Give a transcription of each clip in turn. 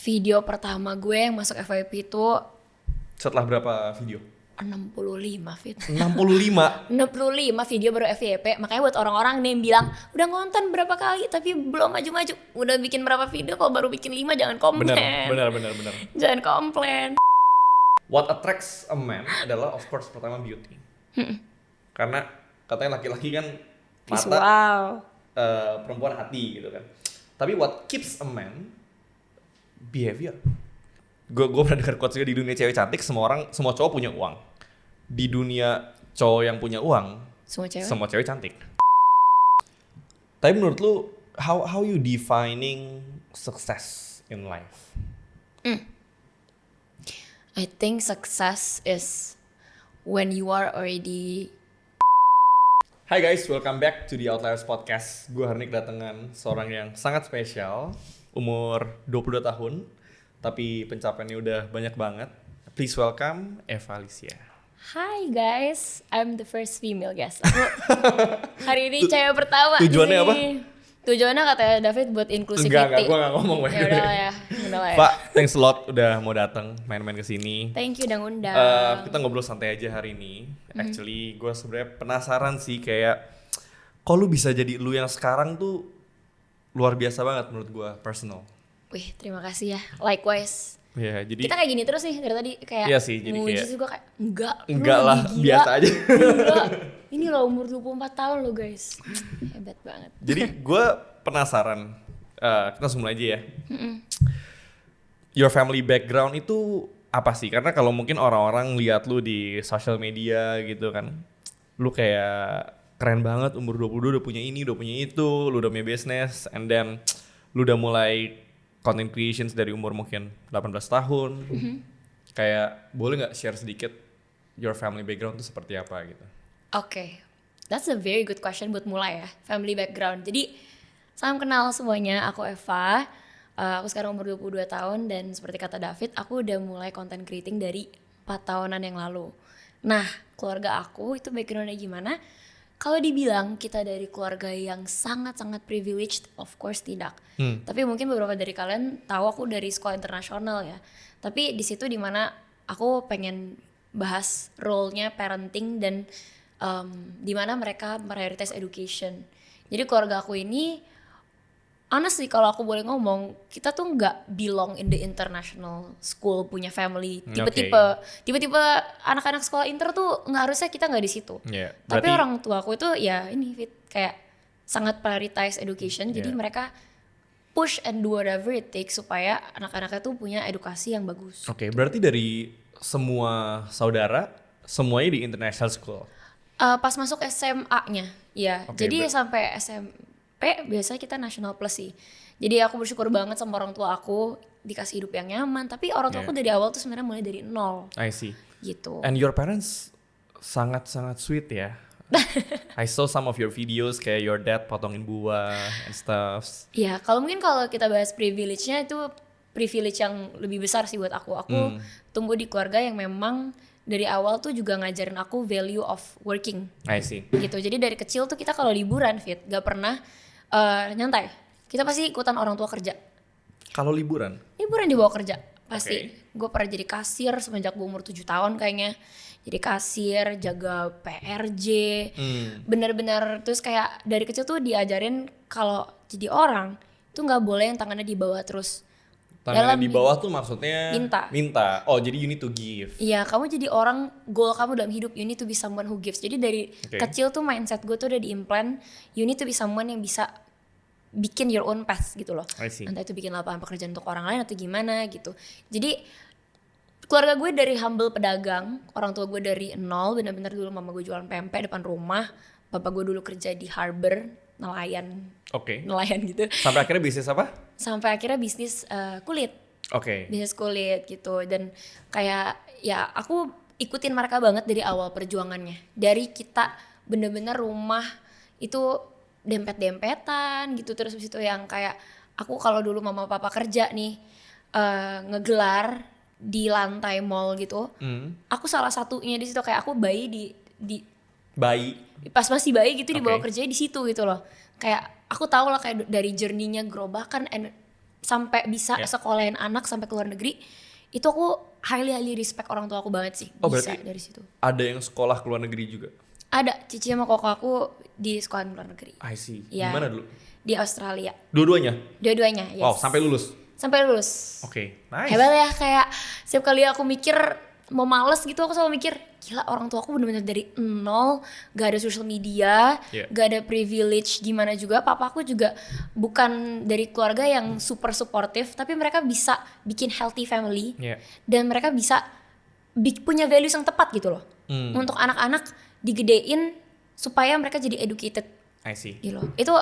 Video pertama gue yang masuk FYP itu Setelah berapa video? 65 Fit. 65. 65 video baru FYP. Makanya buat orang-orang nih yang bilang udah ngonten berapa kali tapi belum maju-maju, udah bikin berapa video kalau baru bikin 5 jangan komplain. Benar. Jangan komplain. What attracts a man adalah of course pertama beauty. Karena katanya laki-laki kan mata, Visual. perempuan hati gitu kan. Tapi what keeps a man behavior. Gue pernah dengar quotes juga, di dunia cewek cantik semua cowok punya uang. Di dunia cowok yang punya uang semua cewek cantik. Tapi menurut lu how you defining success in life? I think success is when you are already. Hai guys, welcome back to the Outliers Podcast. Gue hari ini kedatangan seorang yang sangat spesial, umur 22 tahun, tapi pencapaiannya udah banyak banget. Please welcome Eva Alicia. Hi guys, I'm the first female guest. Aku hari ini cewek pertama. Tujuannya di sini. apa? Tujuannya katanya David buat inclusivity. Enggak, gue gak ngomong. Ya udah lah ya. Pak, thanks a lot udah mau datang main-main ke sini. Thank you udah ngundang. Kita ngobrol santai aja hari ini. Actually, gue sebenarnya penasaran sih kayak kok lu bisa jadi lu yang sekarang tuh luar biasa banget menurut gue, personal. Wih, terima kasih ya. Likewise. Ya, jadi Kita kayak gini terus sih dari tadi kayak. Iya sih, jadi muji kayak sih gue kayak enggak lu lah, lebih gila. biasa aja. Gila. Ini loh umur 24 tahun lo guys. Hebat banget. Jadi gue penasaran, kita langsung mulai aja ya. Your family background itu apa sih? Karena kalau mungkin orang-orang lihat lu di social media gitu kan, lu kayak keren banget, umur 22 udah punya ini, udah punya itu, lu udah punya business, and then lu udah mulai content creations dari umur mungkin 18 tahun. Kayak boleh gak share sedikit your family background itu seperti apa gitu? Oke, that's a very good question buat mulai ya, family background. Jadi, salam kenal semuanya, aku Eva, aku sekarang umur 22 tahun dan seperti kata David, aku udah mulai content creating dari 4 tahunan yang lalu. Nah, keluarga aku itu backgroundnya gimana? Kalau dibilang kita dari keluarga yang sangat-sangat privileged, of course tidak. Tapi mungkin beberapa dari kalian tahu aku dari sekolah internasional ya. Tapi di situ dimana aku pengen bahas role-nya parenting dan di mana mereka prioritize education. Jadi keluarga aku ini, honestly kalau aku boleh ngomong, kita tuh nggak belong in the international school punya family. Tipe-tipe anak-anak sekolah inter tuh nggak harusnya kita nggak di situ. Yeah, Tapi orang tua aku itu ya ini kayak sangat prioritize education. Jadi mereka push and do whatever it takes supaya anak-anaknya tuh punya edukasi yang bagus. Oke, berarti dari semua saudara semuanya di international school. Pas masuk SMA-nya, ya. Jadi sampai SMP biasanya kita national plus sih. Jadi aku bersyukur banget sama orang tua aku dikasih hidup yang nyaman. Tapi orang tua aku dari awal tuh sebenarnya mulai dari nol. I see. Gitu. And your parents sangat-sangat sweet ya. I saw some of your videos kayak your dad potongin buah and stuff. Ya, kalau kita bahas privilege-nya itu privilege yang lebih besar sih buat aku. Aku tumbuh di keluarga yang memang dari awal tuh juga ngajarin aku value of working. I see. Gitu. Jadi dari kecil tuh kita kalau liburan gak pernah nyantai. Kita pasti ikutan orang tua kerja. Kalau liburan Dibawa kerja pasti. Gue pernah jadi kasir semenjak gue umur 7 tahun kayaknya. Jadi kasir, jaga PRJ. Bener-bener terus kayak dari kecil tuh diajarin kalau jadi orang tuh nggak boleh yang tangannya di bawah terus. tangannya di bawah tuh maksudnya minta. Oh, jadi you need to give. Iya, kamu jadi orang, goal kamu dalam hidup you need to be someone who gives. Jadi dari kecil tuh mindset gue tuh udah diimplant, you need to be someone yang bisa bikin your own path gitu loh. Entah itu bikin lapangan pekerjaan untuk orang lain atau gimana gitu. Jadi keluarga gue dari humble pedagang, orang tua gue dari nol, benar-benar dulu mama gue jualan pempek depan rumah, bapak gue dulu kerja di harbor, nelayan gitu. Sampai akhirnya bisnis apa? Sampai akhirnya bisnis kulit. Bisnis kulit gitu. Dan kayak ya aku ikutin mereka banget dari awal perjuangannya. Dari kita bener-bener rumah itu dempet-dempetan gitu. Terus habis itu yang kayak aku kalau dulu mama papa kerja nih ngegelar di lantai mall gitu. Aku salah satunya di situ, kayak aku bayi pas masih bayi gitu dibawa kerjanya di situ gitu loh. Kayak aku tahu lah kayak dari journey-nya gerobakan and sampai bisa Yeah. sekolahin anak sampai ke luar negeri, itu aku highly respect orang tua aku banget sih. Oh, Bisa berarti dari situ. ada yang sekolah ke luar negeri juga? Ada cici sama koko aku di sekolah luar negeri. I see. Iya. Gimana dulu? Di Australia. Dua-duanya? Dua-duanya, yes. Wow, sampai lulus? Sampai lulus. Oke, nice. Hebat ya, kayak setiap kali aku mikir mau males gitu, aku selalu mikir, gila orang tua aku bener-bener dari nol, gak ada social media, Yeah. gak ada privilege gimana juga. Papa aku juga bukan dari keluarga yang super supportive, tapi mereka bisa bikin healthy family. Yeah. Dan mereka bisa punya values yang tepat gitu loh. Untuk anak-anak digedein supaya mereka jadi educated I see. gitu loh. Itu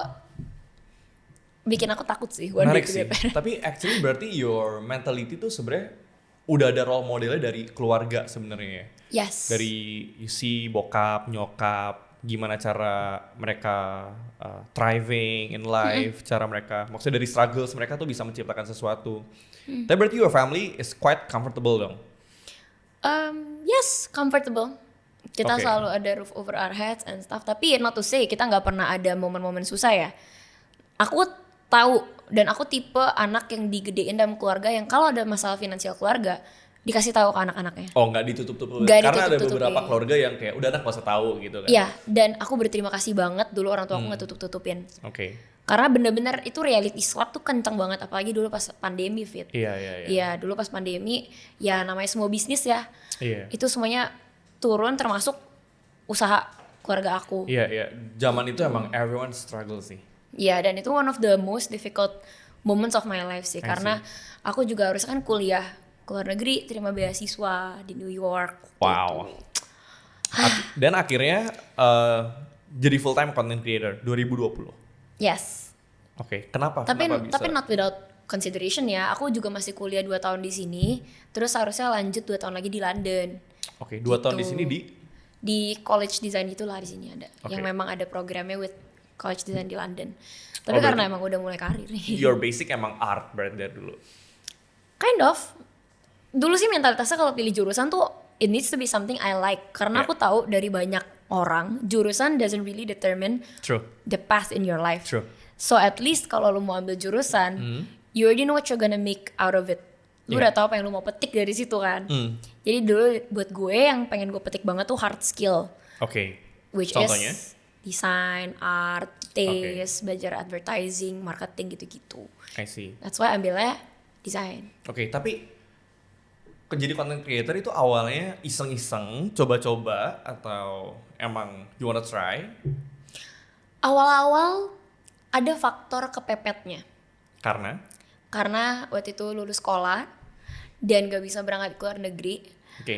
bikin aku takut sih. one Menarik day sih. to get married. Tapi actually berarti your mentality tuh sebenarnya udah ada role modelnya dari keluarga sebenarnya. Yes. Dari you see bokap, nyokap, gimana cara mereka thriving in life, cara mereka, maksudnya dari struggles mereka tuh bisa menciptakan sesuatu. Tapi berarti your family is quite comfortable dong? Yes, comfortable. Kita Okay. selalu ada roof over our heads and stuff. Tapi not to say kita nggak pernah ada momen-momen susah ya. Aku tahu dan aku tipe anak yang digedein dalam keluarga yang kalau ada masalah finansial keluarga dikasih tahu ke anak-anaknya. Oh, nggak ditutup-tutupin? Nggak Karena ada ditutup-tutupin. beberapa keluarga yang kayak udah anak gak usah tahu gitu kan? Iya, dan aku berterima kasih banget dulu orang tua aku nggak tutup-tutupin. Oke. Karena bener-bener itu reality slap tuh kenceng banget, apalagi dulu pas pandemi, Fit. Iya, iya, iya. Iya, dulu pas pandemi, ya namanya semua bisnis ya. Iya. Itu semuanya turun termasuk usaha keluarga aku. Iya, iya. Zaman itu emang everyone struggle sih. Iya, dan itu one of the most difficult moments of my life sih. I Karena aku juga harus kan kuliah ke luar negeri, terima beasiswa di New York. Wow. Dan akhirnya jadi full time content creator 2020. Yes. Oke, kenapa? Tapi Kenapa bisa? tapi not without consideration ya. Aku juga masih kuliah 2 tahun di sini, terus harusnya lanjut 2 tahun lagi di London. Oke, 2 tahun di Gitu. sini Di college design itulah di sini ada. Oke. Yang memang ada programnya with college design di London. Tapi Oh, karena berarti- emang udah mulai karir nih. your basic emang art berarti dari dulu. Kind of. Dulu sih mentalitasnya kalau pilih jurusan tuh it needs to be something I like. Karena Yeah. aku tahu dari banyak orang, jurusan doesn't really determine True. the path in your life. True. So at least kalau lu mau ambil jurusan, you already know what you're gonna make out of it. Lu Yeah. udah tahu apa yang lu mau petik dari situ kan. Hmm. Jadi dulu buat gue yang pengen gue petik banget tuh hard skill. Oke. Which Contohnya? is design, art, taste, belajar advertising, marketing gitu-gitu. I see. That's why ambilnya design. Oke, tapi jadi content creator itu awalnya iseng-iseng, coba-coba atau emang you wanna try? Awal-awal ada faktor kepepetnya. Karena Karena waktu itu lulus sekolah dan gak bisa berangkat ke luar negeri. oke.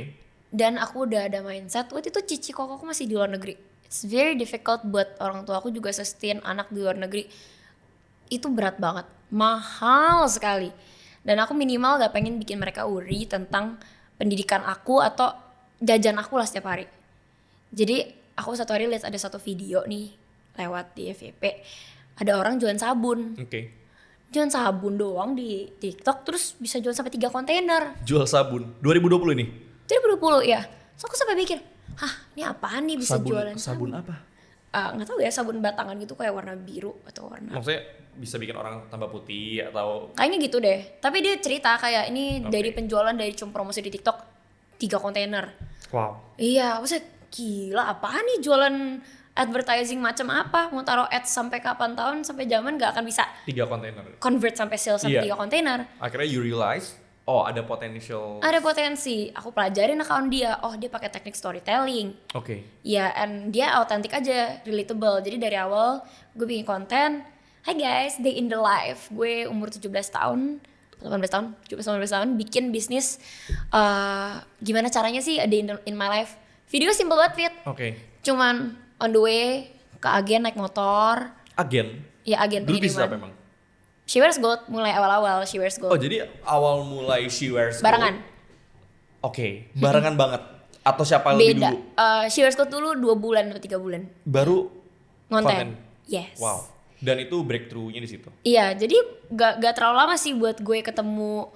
Dan aku udah ada mindset, waktu itu cici kokoku masih di luar negeri. It's very difficult buat orang tua aku juga sustain anak di luar negeri. Itu berat banget, mahal sekali. Dan aku minimal gak pengen bikin mereka worry tentang pendidikan aku atau jajan aku lah setiap hari. Jadi aku satu hari lihat ada satu video nih lewat di FYP. Ada orang jualan sabun. Oke. Jualan sabun doang di TikTok terus bisa jual sampai 3 kontainer. Jual sabun 2020 nih. 2020 ya. So aku sampai mikir, hah ini apaan nih bisa Sabun jualan sabun apa? Nggak tahu ya, sabun batangan gitu kayak warna biru atau warna Maksudnya bisa bikin orang tambah putih atau kayaknya gitu deh. Tapi dia cerita kayak ini Oke. dari penjualan dari cuma promosi di TikTok 3 kontainer. wow. Iya, maksudnya gila apaan nih jualan advertising macam apa? Mau taruh ads sampai kapan tahun sampai zaman nggak akan bisa 3 kontainer. convert sampai sales sampai Iya. 3 kontainer. Akhirnya you realize, oh ada potential. Ada potensi. Aku pelajarin account dia. Oh, dia pakai teknik storytelling. Oke. Ya, and dia autentik aja, relatable. Jadi dari awal gue bikin konten. Hai guys, day in the life. Gue umur 17 tahun, 18 tahun, 17-18 tahun bikin bisnis. Gimana caranya sih a day in my life? Video simple banget, Fit. Oke. Cuman on the way ke agen naik motor. Agen. Ya agen Dulu bisnis apa pengiriman. emang? She Wears Gold, mulai awal-awal She Wears Oh Gold. jadi awal mulai She Wears Gold. Barengan. Oke, barengan banget. Atau siapa lebih Beda. dulu? She Wears Gold dulu 2 bulan atau 3 bulan. Baru Ngonten. konten. Yes. Wow. Dan itu breakthrough-nya di situ. Iya, jadi gak terlalu lama sih buat gue ketemu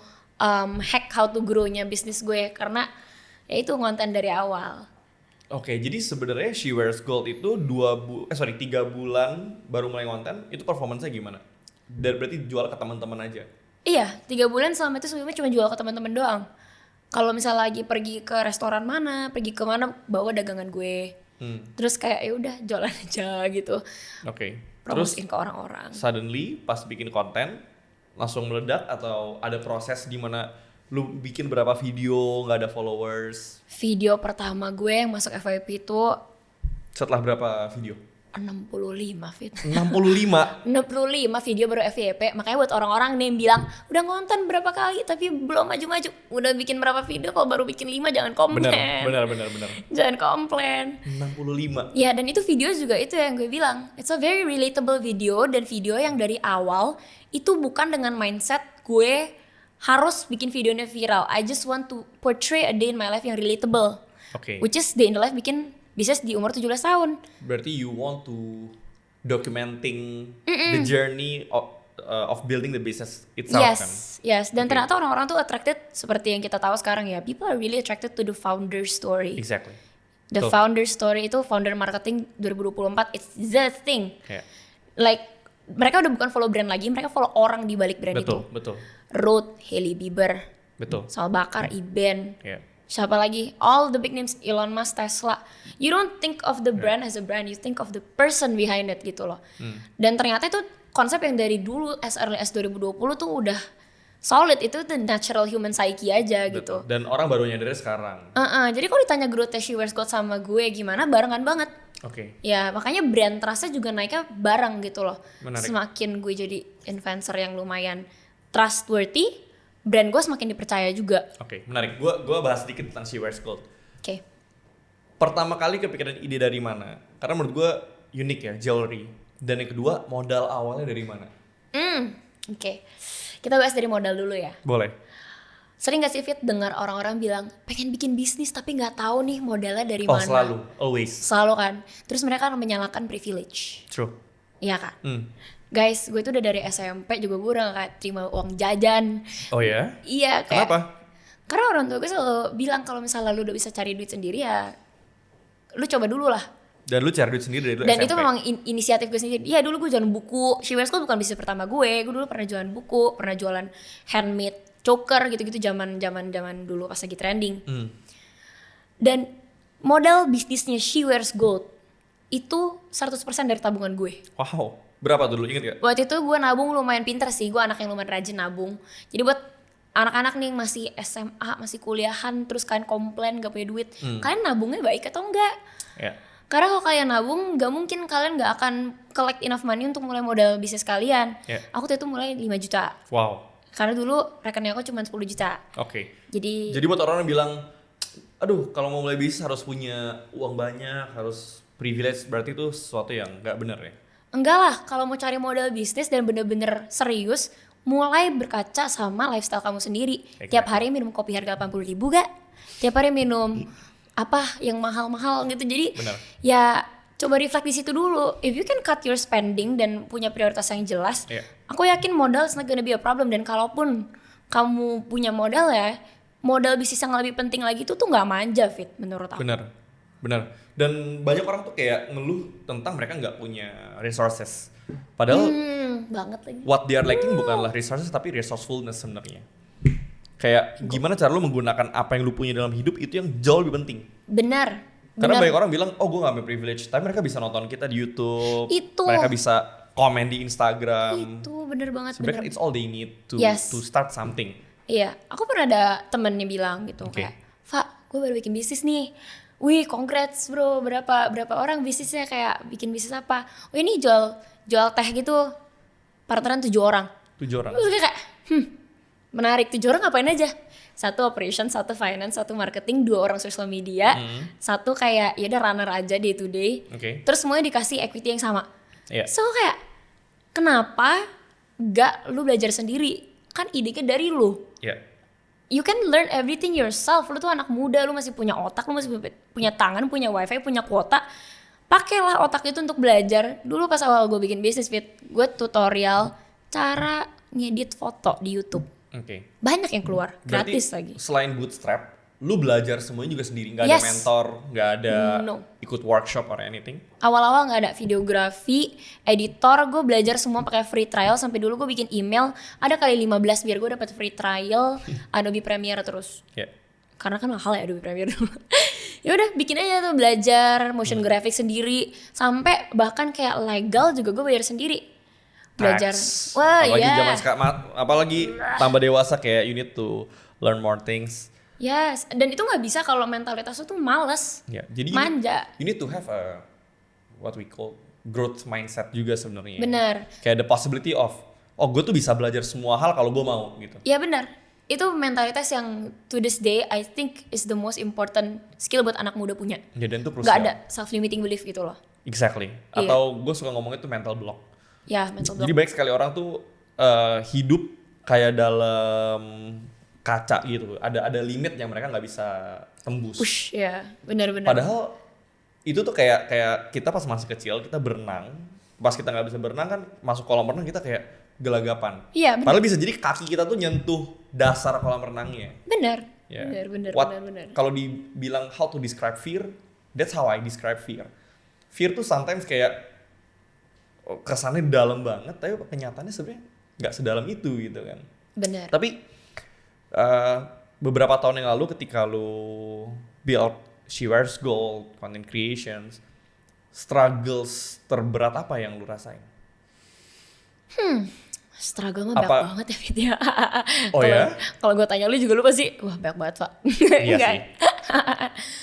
hack how to grow-nya bisnis gue. Karena ya itu ngonten dari awal. Oke, jadi sebenarnya She Wears Gold itu 3 bulan baru mulai konten, itu performance-nya gimana? Dan berarti jual ke teman-teman aja. Iya, 3 bulan selama itu sebelumnya cuma jual ke teman-teman doang. Kalau misalnya lagi pergi ke restoran mana, pergi ke mana, bawa dagangan gue. Terus kayak ya udah jualan aja gitu. Oke. Terus Promosiin ke orang-orang. suddenly pas bikin konten langsung meledak atau ada proses di mana lu bikin berapa video nggak ada followers? Video pertama gue yang masuk FYP itu Setelah berapa video? 65 Fit. 65. 65 video baru FYP. Makanya buat orang-orang nih yang bilang udah ngonten berapa kali tapi belum maju-maju. Udah bikin berapa video kalau baru bikin 5 jangan komplain. Benar. Jangan komplain. 65. Ya dan itu video juga itu yang gue bilang. It's a very relatable video dan video yang dari awal itu bukan dengan mindset gue harus bikin videonya viral. I just want to portray a day in my life yang relatable. Oke. Which is day in the life bikin bisnis di umur 17 tahun. Berarti you want to documenting the journey of building the business itself kan? Yes. Dan Okay. ternyata orang-orang tuh attracted seperti yang kita tahu sekarang ya. People are really attracted to the founder story. Exactly. The Betul. founder story itu founder marketing 2024. It's the thing. Yeah. Like mereka udah bukan follow brand lagi, mereka follow orang di balik brand itu. Betul. Ruth, Hailey Bieber, Betul. Sal Bakar, Iben. Yeah. Siapa lagi? All the big names, Elon Musk, Tesla. You don't think of the brand as a brand, you think of the person behind it gitu loh. Dan ternyata itu konsep yang dari dulu as early as 2020 tuh udah solid. Itu the natural human psyche aja gitu. Dan orang baru nyadar sekarang. Jadi kalau ditanya growth She Wears Gold sama gue gimana, barengan banget. Oke. Ya makanya brand trust-nya juga naiknya bareng gitu loh. Menarik. Semakin gue jadi influencer yang lumayan trustworthy, brand gue semakin dipercaya juga. Oke, menarik. Gua bahas sedikit tentang She Wears Gold. Oke. Pertama kali kepikiran ide dari mana? Karena menurut gua unik ya, jewelry. Dan yang kedua, modal awalnya dari mana? Oke. Kita bahas dari modal dulu ya. Boleh. Sering gak sih Fit dengar orang-orang bilang pengen bikin bisnis tapi nggak tahu nih modalnya dari Oh, mana? selalu, always. Selalu kan. Terus mereka akan menyalahkan privilege. True. Iya kan? Guys, gue tuh udah dari SMP juga gue udah gak terima uang jajan. Oh ya? Iya kayak. Kenapa? Karena orang tua gue selalu bilang kalau misalnya lu udah bisa cari duit sendiri ya, lu coba dulu lah. Dan lu cari duit sendiri dari lu Dan SMP? itu memang inisiatif gue sendiri. Iya dulu gue jualan buku. She Wears Gold bukan bisnis pertama gue. Gue dulu pernah jualan buku, pernah jualan handmade choker gitu-gitu zaman dulu pas lagi trending. Dan modal bisnisnya She Wears Gold itu 100% dari tabungan gue. Wow. Berapa dulu? Ingat gak? Waktu itu gue nabung lumayan pinter sih. Gue anak yang lumayan rajin nabung. Jadi buat anak-anak nih masih SMA, masih kuliahan, terus kalian komplain gak punya duit. Kalian nabungnya baik atau enggak? Ya. Karena kalau kalian nabung, gak mungkin kalian gak akan collect enough money untuk mulai modal bisnis kalian. Yeah. Aku tuh itu mulai 5 juta. Wow. Karena dulu rekening aku cuma 10 juta. Oke. Jadi Jadi buat orang yang bilang, aduh kalau mau mulai bisnis harus punya uang banyak, harus privilege, berarti itu sesuatu yang gak benar ya? enggak lah, kalau mau cari modal bisnis dan bener-bener serius, mulai berkaca sama lifestyle kamu sendiri. Exactly. Tiap hari minum kopi harga 80.000 gak? Tiap hari minum apa yang mahal-mahal gitu. Jadi Benar. ya coba reflect di situ dulu. If you can cut your spending dan punya prioritas yang jelas, Yeah. aku yakin modal is not gonna be a problem. Dan kalaupun kamu punya modal ya, modal bisnis yang lebih penting lagi itu tuh nggak manja Fit menurut aku. Benar. Dan banyak orang tuh kayak ngeluh tentang mereka nggak punya resources. Padahal Banget lagi. what they are lacking bukanlah resources tapi resourcefulness sebenarnya. Kayak gimana cara lu menggunakan apa yang lu punya dalam hidup itu yang jauh lebih penting. Benar. Karena banyak orang bilang, oh gue gak punya privilege, tapi mereka bisa nonton kita di YouTube, Itu. mereka bisa komen di Instagram. Itu bener banget. Sebenarnya bener. it's all they need to Yes. start something. Iya, aku pernah ada temen yang bilang gitu Oke. kayak, Fa, gue baru bikin bisnis nih. Wih, congrats bro, berapa orang bisnisnya kayak bikin bisnis apa? Oh ini jual teh gitu, partneran 7 orang. 7 orang. Terus kayak, menarik, 7 orang ngapain aja? 1 operation, 1 finance, 1 marketing, 2 orang social media, 1 kayak ya udah runner aja day to day. Oke. Terus semuanya dikasih equity yang sama. Iya. So kayak kenapa gak lu belajar sendiri? Kan idenya dari lu. Iya. You can learn everything yourself. Lu tuh anak muda, lu masih punya otak, lu masih punya tangan, punya wifi, punya kuota. Pakailah otak itu untuk belajar. Dulu pas awal gue bikin bisnis Fit, gue tutorial cara ngedit foto di YouTube. Oke. Banyak yang keluar, Berarti gratis lagi. selain bootstrap, lu belajar semuanya juga sendiri, nggak ada Yes. mentor, nggak ada No. ikut workshop or anything. Awal-awal nggak ada videografi, editor, gue belajar semua pakai free trial. Sampai dulu gue bikin email ada kali 15 biar gue dapat free trial Adobe Premiere terus. Ya. Karena kan mahal ya Adobe Premiere dulu. Ya udah bikin aja tuh, belajar motion graphic sendiri, sampai bahkan kayak legal juga gue bayar sendiri. Belajar. Tax. Wah, apalagi iya. zaman sekarang, apalagi tambah dewasa kayak you need to learn more things. Yes, dan itu nggak bisa kalau mentalitas lu tuh males, Ya, jadi manja. you need to have a what we call growth mindset juga sebenarnya. Benar. Kayak the possibility of, oh gue tuh bisa belajar semua hal kalau gue mau gitu. Iya benar. Itu mentalitas yang to this day I think is the most important skill buat anak muda punya. Ya, dan itu Gak crucial. ada self-limiting belief gitu loh. Exactly. Iya. Atau gue suka ngomongnya itu mental block. Ya, mental block. Jadi banyak sekali orang tuh hidup kayak dalam kaca gitu. Ada limit yang mereka nggak bisa tembus. Push, ya, benar-benar. Padahal itu tuh kayak kita pas masih kecil kita berenang, pas kita nggak bisa berenang kan masuk kolam renang kita kayak gelagapan. Iya, benar. Padahal bisa jadi kaki kita tuh nyentuh dasar kolam renangnya. Benar. Ya. Benar. Kalau dibilang how to describe fear, that's how I describe fear. Fear tuh sometimes kayak kesannya dalam banget, tapi kenyataannya sebenarnya nggak sedalam itu gitu kan. Benar. Tapi beberapa tahun yang lalu ketika lu build She Wears Gold, content creations, struggles terberat apa yang lu rasain? Struggle mah banyak Apa- banget ya Fit ya. Oh ya? Kalau gue tanya lu juga lu pasti wah banyak banget Pak. Iya Enggak. sih.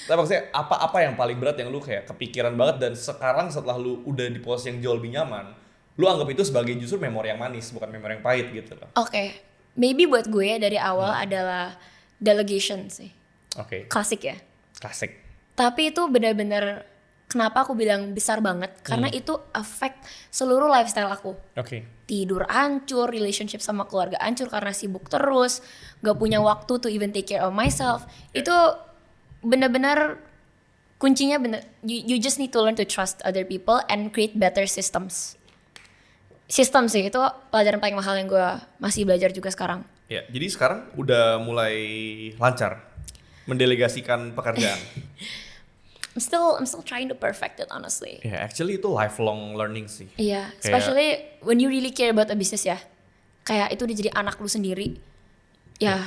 Tapi maksudnya apa yang paling berat yang lu kayak kepikiran banget dan sekarang setelah lu udah di posisi yang jauh lebih nyaman, lu anggap itu sebagai justru memori yang manis bukan memori yang pahit gitu loh. Oke. Maybe buat gue dari awal adalah delegation sih. Oke. Klasik ya. Klasik. Tapi itu benar-benar kenapa aku bilang besar banget karena itu affect seluruh lifestyle aku. Oke. Tidur hancur, relationship sama keluarga hancur karena sibuk terus, gak punya waktu to even take care of myself. Itu benar-benar kuncinya bener, you just need to learn to trust other people and create better systems. Sistem sih itu pelajaran paling mahal yang gue masih belajar juga sekarang. Ya, jadi sekarang udah mulai lancar mendelegasikan pekerjaan. I'm still trying to perfect it honestly. Ya, actually itu lifelong learning sih. Iya, Kayak- especially when you really care about a business ya. Kayak itu udah jadi anak lu sendiri. Ya,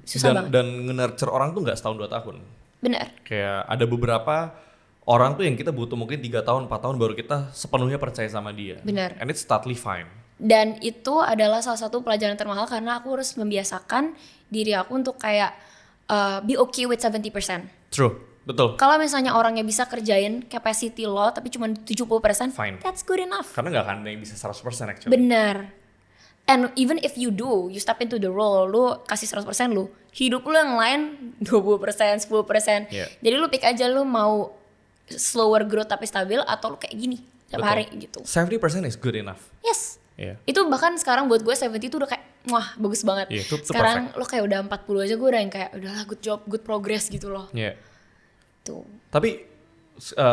susah banget. Dan nge-nurture orang tuh nggak setahun 2 tahun. Bener. Kayak ada beberapa orang tuh yang kita butuh mungkin 3 tahun 4 tahun baru kita sepenuhnya percaya sama dia. Benar. And it's totally fine. Dan itu adalah salah satu pelajaran termahal karena aku harus membiasakan diri aku untuk kayak be okay with 70%. True, betul. Kalau misalnya orangnya bisa kerjain capacity lo tapi cuma 70%, Fine. that's good enough. Karena nggak akan ada yang bisa 100% actually. Benar. And even if you do, you step into the role, lu kasih 100% lu, hidup lu yang lain 20%, 10%. Yeah. Jadi lu pick aja lu mau slower growth tapi stabil atau lu kayak gini tiap Betul. hari gitu. 70% is good enough. Yes. Iya. Itu bahkan sekarang buat gue 70 itu udah kayak wah bagus banget. Iya, itu Sekarang lo kayak udah 40 aja gue udah yang kayak udahlah good job, good progress gitu loh. Iya. Tuh. Tapi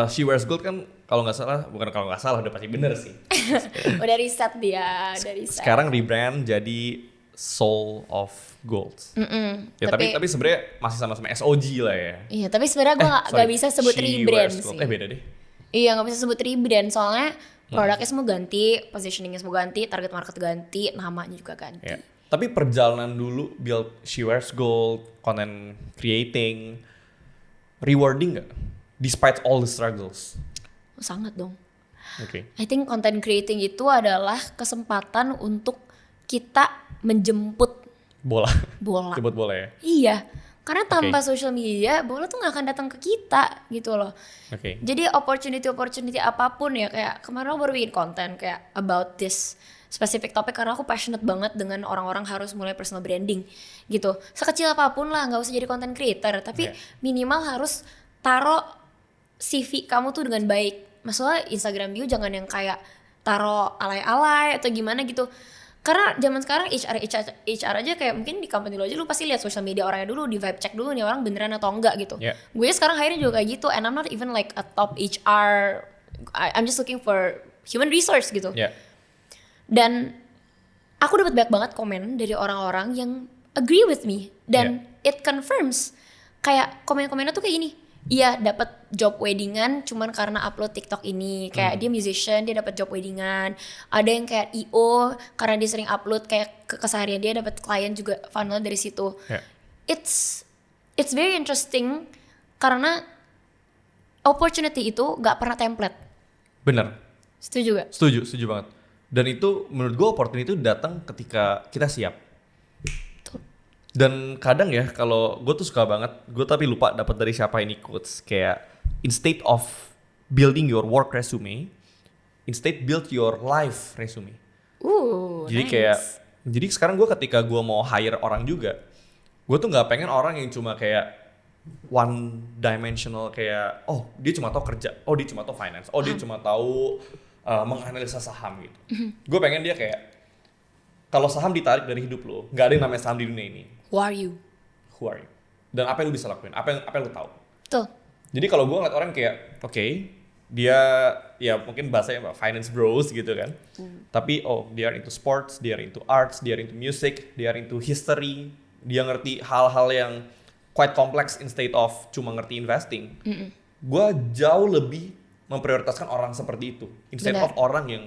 She Wears Gold kan kalau nggak salah, bukan kalau nggak salah udah pasti bener sih. Udah riset dia, udah riset. Sekarang rebrand jadi Soul of Gold. Ya, Tapi- tapi sebenarnya masih sama-sama SOG lah ya. Iya, tapi sebenarnya gue Sorry, gak bisa sebut She rebrand Wears Gold. sih. Beda deh. Iya, gak bisa sebut rebrand soalnya produknya semua ganti, positioningnya semua ganti, target market ganti, namanya juga ganti. Ya. Tapi perjalanan dulu build She Wears Gold, content creating, rewarding gak? Despite all the struggles. Oh, sangat dong. Oke. I think content creating itu adalah kesempatan untuk kita menjemput Bola. bola. Jemput bola ya. Iya, karena tanpa social media bola tuh gak akan datang ke kita gitu loh. Oke. Jadi opportunity apapun ya, kayak kemarin aku baru bikin konten kayak about this specific topic karena aku passionate banget dengan orang-orang harus mulai personal branding gitu. Sekecil apapun lah, nggak usah jadi content creator, tapi Yeah. minimal harus taruh CV kamu tuh dengan baik. Maksudnya Instagram bio jangan yang kayak taruh alay-alay atau gimana gitu. Karena zaman sekarang HR aja kayak mungkin di company lo aja lu pasti lihat social media orangnya dulu, di vibe check dulu nih orang beneran atau enggak gitu. Yeah. Gue sekarang akhirnya juga kayak gitu, and I'm not even like a top HR. I'm just looking for human resource gitu. Ya. Dan aku dapat banyak banget komen dari orang-orang yang agree with me dan it confirms kayak komen-komennya tuh kayak gini. Iya, dapat job weddingan cuman karena upload TikTok ini. Kayak dia musician, dia dapat job weddingan. Ada yang kayak IO karena dia sering upload kayak keseharian dia dapat klien juga funnel dari situ. Yeah. It's very interesting karena opportunity itu gak pernah template. Bener. Setuju gak? Setuju banget. Dan itu menurut gue opportunity itu datang ketika kita siap. Dan kadang ya kalau gue tuh suka banget, gue tapi lupa dapat dari siapa ini quotes, kayak instead of building your work resume, instead build your life resume. Jadi nice. kayak, jadi sekarang gue ketika gue mau hire orang juga, gue tuh nggak pengen orang yang cuma kayak one dimensional, kayak oh dia cuma tahu kerja, oh dia cuma tahu finance, oh dia cuma tahu menganalisa saham gitu. Gue pengen dia kayak kalau saham ditarik dari hidup lo, nggak ada yang namanya saham di dunia ini. Who are you? Who are you? Dan apa yang lu bisa lakuin? Apa yang lu tahu? Betul. Jadi kalau gue ngeliat orang kayak, oke, dia ya mungkin bahasanya finance bros gitu kan. Tapi dia are into sports, dia are into arts, dia are into music, dia are into history. Dia ngerti hal-hal yang quite complex instead of cuma ngerti investing. Gue jauh lebih memprioritaskan orang seperti itu instead of orang yang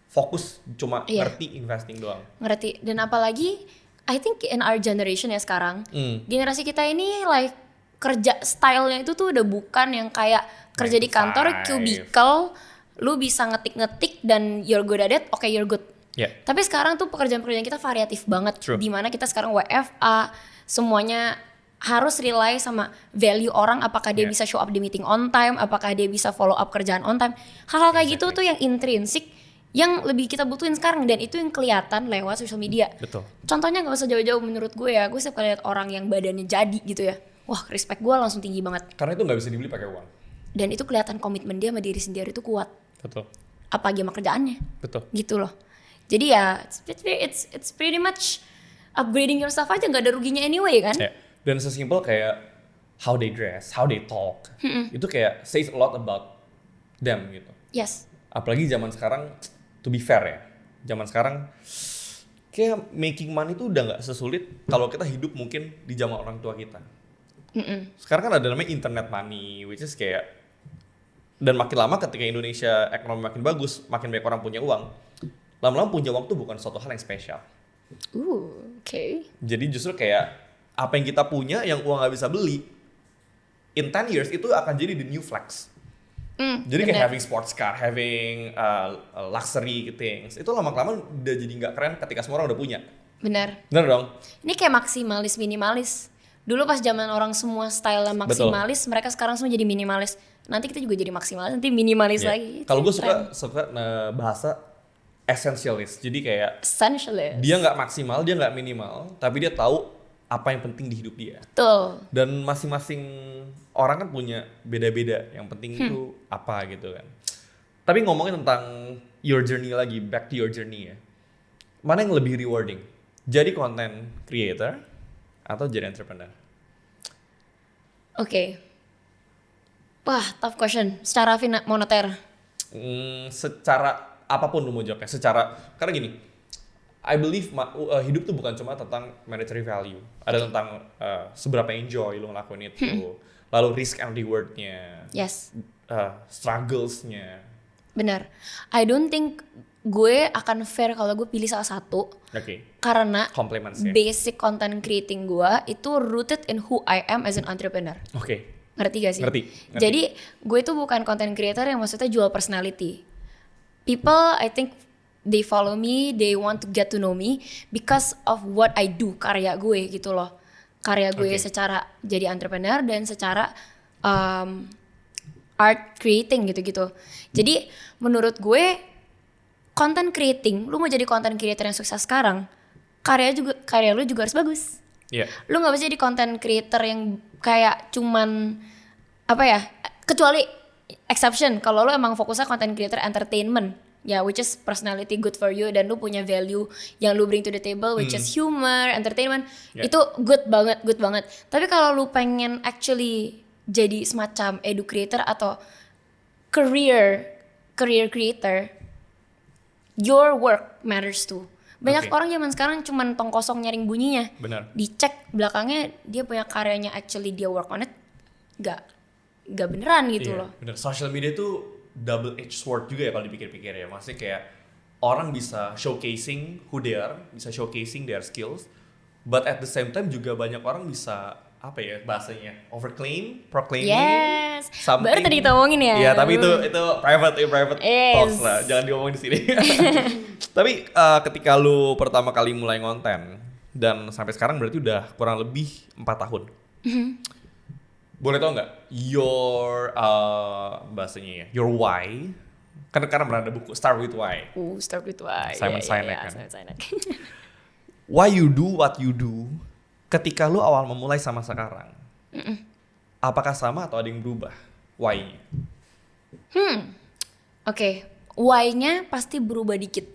fokus cuma ngerti investing doang. Ngerti. Dan apalagi I think in our generation ya sekarang, generasi kita ini like kerja stylenya itu tuh udah bukan yang kayak kerja di kantor cubicle, lu bisa ngetik-ngetik dan you're good at it, okay you're good. Yeah. Tapi sekarang tuh pekerjaan-pekerjaan kita variatif banget. True. Dimana kita sekarang WFA, semuanya harus rely sama value orang, apakah dia bisa show up di meeting on time, apakah dia bisa follow up kerjaan on time. Hal-hal kayak gitu tuh yang intrinsik, yang lebih kita butuhin sekarang, dan itu yang kelihatan lewat social media. Betul. Contohnya nggak usah jauh-jauh menurut gue ya, gue setiap kali lihat orang yang badannya jadi gitu ya, wah respect gue langsung tinggi banget. Karena itu nggak bisa dibeli pakai uang. Dan itu kelihatan komitmen dia sama diri sendiri itu kuat. Betul. Apalagi sama kerjaannya. Betul. Gitu loh. Jadi ya it's pretty much upgrading yourself aja, nggak ada ruginya anyway kan. Yeah. Dan sesimpel kayak how they dress, how they talk, itu kayak says a lot about them gitu. Yes. Apalagi zaman sekarang, to be fair ya, zaman sekarang kayak making money itu udah nggak sesulit kalau kita hidup mungkin di zaman orang tua kita. Sekarang kan ada namanya internet money, which is kayak, dan makin lama ketika Indonesia ekonomi makin bagus, makin banyak orang punya uang, lama-lama punya uang tuh bukan suatu hal yang spesial. Okay. Jadi justru kayak apa yang kita punya yang uang nggak bisa beli, in 10 years itu akan jadi the new flex. Jadi kayak having sports car, having luxury things, itu lama-lama udah jadi nggak keren ketika semua orang udah punya. Benar. Bener dong? Ini kayak maksimalis minimalis. Dulu pas zaman orang semua style maksimalis, mereka sekarang semua jadi minimalis. Nanti kita juga jadi maksimalis, nanti minimalis lagi. Kalau gue suka bahasa essentialist. Jadi kayak essentialist. Dia nggak maksimal, dia nggak minimal, tapi dia tahu apa yang penting di hidup dia. Betul. Dan masing-masing orang kan punya beda-beda. Yang penting itu apa gitu kan. Tapi ngomongin tentang your journey lagi, back to your journey ya. Mana yang lebih rewarding? Jadi content creator atau jadi entrepreneur? Oke. Wah, tough question. Secara moneter. Secara apapun lu mau jawabnya. Karena gini, I believe hidup tuh bukan cuma tentang monetary value. Ada tentang seberapa enjoy lo ngelakuin itu. Lalu risk and reward-nya. Yes. Strugglesnya. Benar. I don't think gue akan fair kalau gue pilih salah satu. Oke. Karena Compliments ya. basic content creating gue itu rooted in who I am as an entrepreneur. Oke. Ngerti gak sih? Ngerti. Jadi gue itu bukan content creator yang maksudnya jual personality. People, I think they follow me, they want to get to know me because of what I do, karya gue gitu loh. Karya gue secara jadi entrepreneur dan secara art creating gitu-gitu. Jadi menurut gue content creating, lu mau jadi content creator yang sukses sekarang, karya lu juga harus bagus. Iya. Lu gak bisa jadi content creator yang kayak cuman apa ya, kecuali exception kalau lu emang fokusnya content creator entertainment. Ya, which is personality good for you dan lu punya value yang lu bring to the table, which is humor, entertainment, itu good banget. Tapi kalau lu pengen actually jadi semacam educator atau career creator, your work matters too. Banyak Oke. orang zaman sekarang cuman tong kosong nyaring bunyinya. Benar. Dicek belakangnya dia punya karyanya, actually dia work on it, gak beneran gitu Iya, loh. bener. Social media tuh double edged sword juga ya kalau dipikir-pikir ya. Maksudnya kayak orang bisa showcasing who they are, bisa showcasing their skills, but at the same time juga banyak orang bisa apa ya bahasanya proclaiming Yes, something. baru tadi kita omongin ya. Iya, tapi itu private Yes. talks lah, jangan diomongin di sini. Tapi ketika lu pertama kali mulai ngonten dan sampai sekarang berarti udah kurang lebih 4 tahun. Boleh tau nggak your bahasanya ya, your why? Karena pernah ada buku Start with Why. Start with why. Simon Sinek kan. Simon Sinek. Why you do what you do? Ketika lu awal memulai sama sekarang, apakah sama atau ada yang berubah? Why-nya? Oke, why-nya pasti berubah dikit.